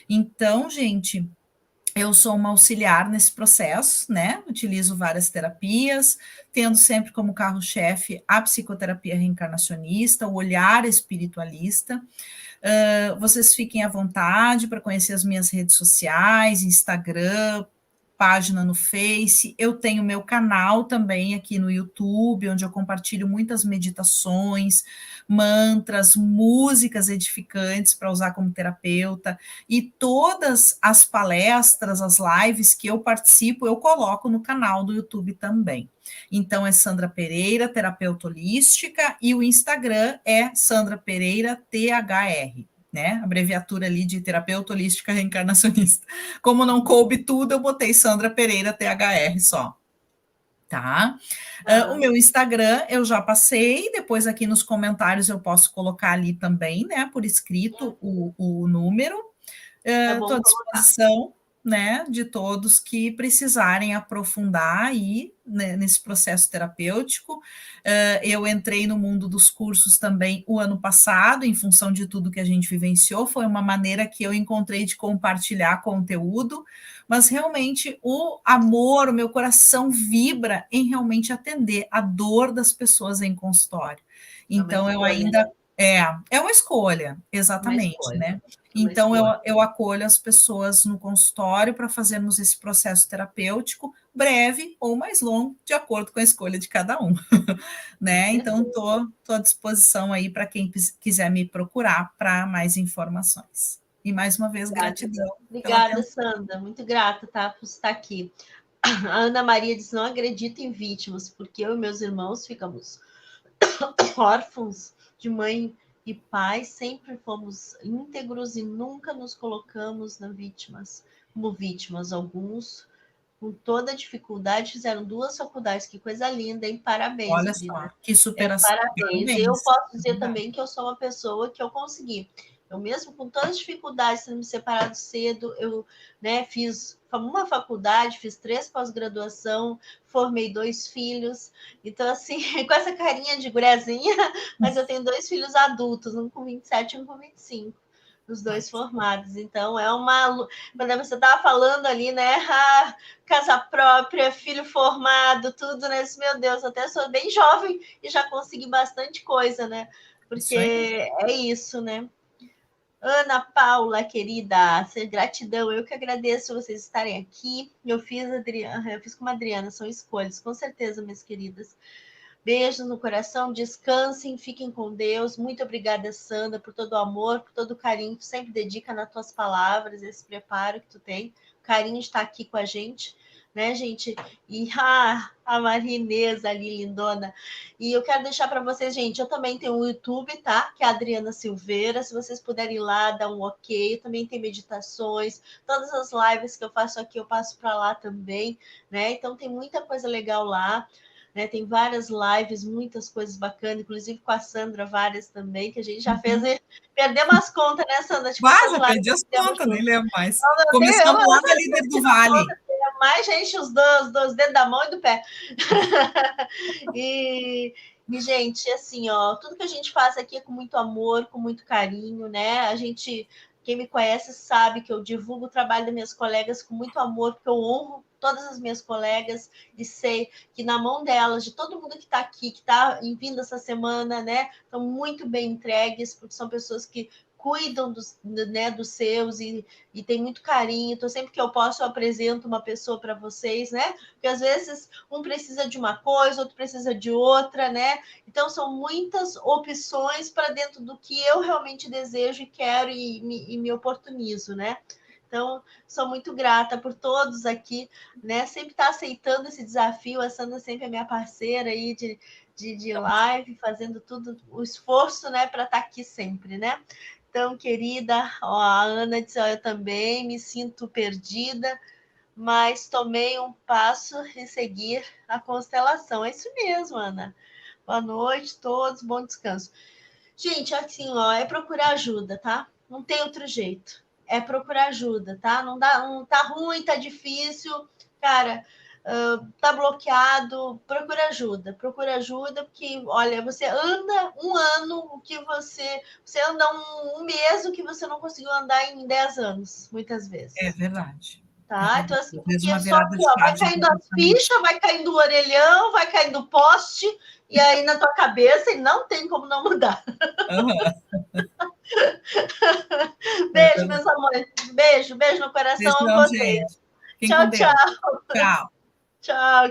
Então, gente, eu sou uma auxiliar nesse processo, né? Utilizo várias terapias, tendo sempre como carro-chefe a psicoterapia reencarnacionista, o olhar espiritualista. Vocês fiquem à vontade para conhecer as minhas redes sociais, Instagram, página no Face. Eu tenho meu canal também aqui no YouTube, onde eu compartilho muitas meditações, mantras, músicas edificantes para usar como terapeuta. E todas as palestras, as lives que eu participo, eu coloco no canal do YouTube também. Então é Sandra Pereira, terapeuta holística, e o Instagram é Sandra Pereira THR, né? Abreviatura ali de terapeuta holística reencarnacionista. Como não coube tudo, eu botei Sandra Pereira THR só. Tá? O meu Instagram eu já passei, depois aqui nos comentários eu posso colocar ali também, né, por escrito o número. Estou à disposição, né, de todos que precisarem aprofundar aí, né, nesse processo terapêutico. Eu entrei no mundo dos cursos também o ano passado, em função de tudo que a gente vivenciou, foi uma maneira que eu encontrei de compartilhar conteúdo, mas realmente o amor, o meu coração vibra em realmente atender a dor das pessoas em consultório. Então, eu ainda... É uma escolha, exatamente, né? Então, eu acolho as pessoas no consultório para fazermos esse processo terapêutico, breve ou mais longo, de acordo com a escolha de cada um, né? Então, estou à disposição aí para quem quiser me procurar para mais informações. E, mais uma vez, gratidão. Obrigada, Sandra. Muito grata, tá, por estar aqui. A Ana Maria diz, não acredito em vítimas, porque eu e meus irmãos ficamos órfãos de mãe e pai, sempre fomos íntegros e nunca nos colocamos como vítimas. Alguns, com toda a dificuldade, fizeram 2 faculdades. Que coisa linda, hein? Parabéns, olha querida. Só, que superação. Parabéns. Eu posso dizer também que eu sou uma pessoa que eu consegui. Eu mesmo com todas as dificuldades, tendo me separado cedo, eu, né, fiz uma faculdade, fiz 3 pós-graduação, formei 2 filhos. Então, assim, com essa carinha de guriazinha, mas eu tenho 2 filhos adultos, um com 27 e um com 25, os 2 formados. Então, é uma... Quando você estava falando ali, né, casa própria, filho formado, tudo, né? Meu Deus, até sou bem jovem e já consegui bastante coisa, né? Porque é isso, né? Ana Paula, querida, gratidão. Eu que agradeço vocês estarem aqui. Eu fiz como a Adriana, são escolhas, com certeza, minhas queridas. Beijos no coração, descansem, fiquem com Deus. Muito obrigada, Sandra, por todo o amor, por todo o carinho que tu sempre dedica nas tuas palavras, esse preparo que tu tem. O carinho de estar aqui com a gente, né, gente? E a Maria Inês ali, lindona. E eu quero deixar para vocês, gente, eu também tenho um YouTube, tá? Que é a Adriana Silveira. Se vocês puderem ir lá, dar um ok. Também tem meditações. Todas as lives que eu faço aqui, eu passo para lá também, né? Então tem muita coisa legal lá. Né, tem várias lives, muitas coisas bacanas, inclusive com a Sandra, várias também, que a gente já fez. Perdemos as contas, né, Sandra? Já perdi as contas, nem lembro mais. Começamos lá na Líder do Vale. Mais gente, os dois dedos da mão e do pé. E, gente, assim, ó, tudo que a gente faz aqui é com muito amor, com muito carinho, né? A gente, quem me conhece sabe que eu divulgo o trabalho das minhas colegas com muito amor, porque eu honro todas as minhas colegas e sei que na mão delas, de todo mundo que está aqui, que está vindo essa semana, né, estão muito bem entregues, porque são pessoas que cuidam né, dos seus e tem muito carinho. Então, sempre que eu posso, eu apresento uma pessoa para vocês, né? Porque às vezes um precisa de uma coisa, outro precisa de outra, né? Então, são muitas opções para dentro do que eu realmente desejo e quero e me oportunizo, né? Então, sou muito grata por todos aqui, né? Sempre está aceitando esse desafio. A Sandra sempre é minha parceira aí de live, fazendo tudo, o esforço, né, para estar aqui sempre, né? Então, querida, ó, a Ana disse, ó, eu também me sinto perdida, mas tomei um passo em seguir a constelação. É isso mesmo, Ana. Boa noite a todos, bom descanso. Gente, assim, ó, é procurar ajuda, tá? Não tem outro jeito. É procurar ajuda, tá? Não tá ruim, tá difícil, cara, tá bloqueado, procura ajuda, porque, olha, você anda um ano o que você anda um mês o que você não conseguiu andar em 10 anos, muitas É vezes. verdade. É Tá? Então, verdade. assim, Às vezes porque uma só virada que, de ó, vai chave. caindo as fichas, vai caindo o orelhão, vai caindo o poste, e aí na tua cabeça, e não tem como não mudar. Uhum. Beijo, meus amores. Beijo no coração a Beijão, vocês. gente. Fiquem com Tchau, Deus. tchau. Tchau. Tchau,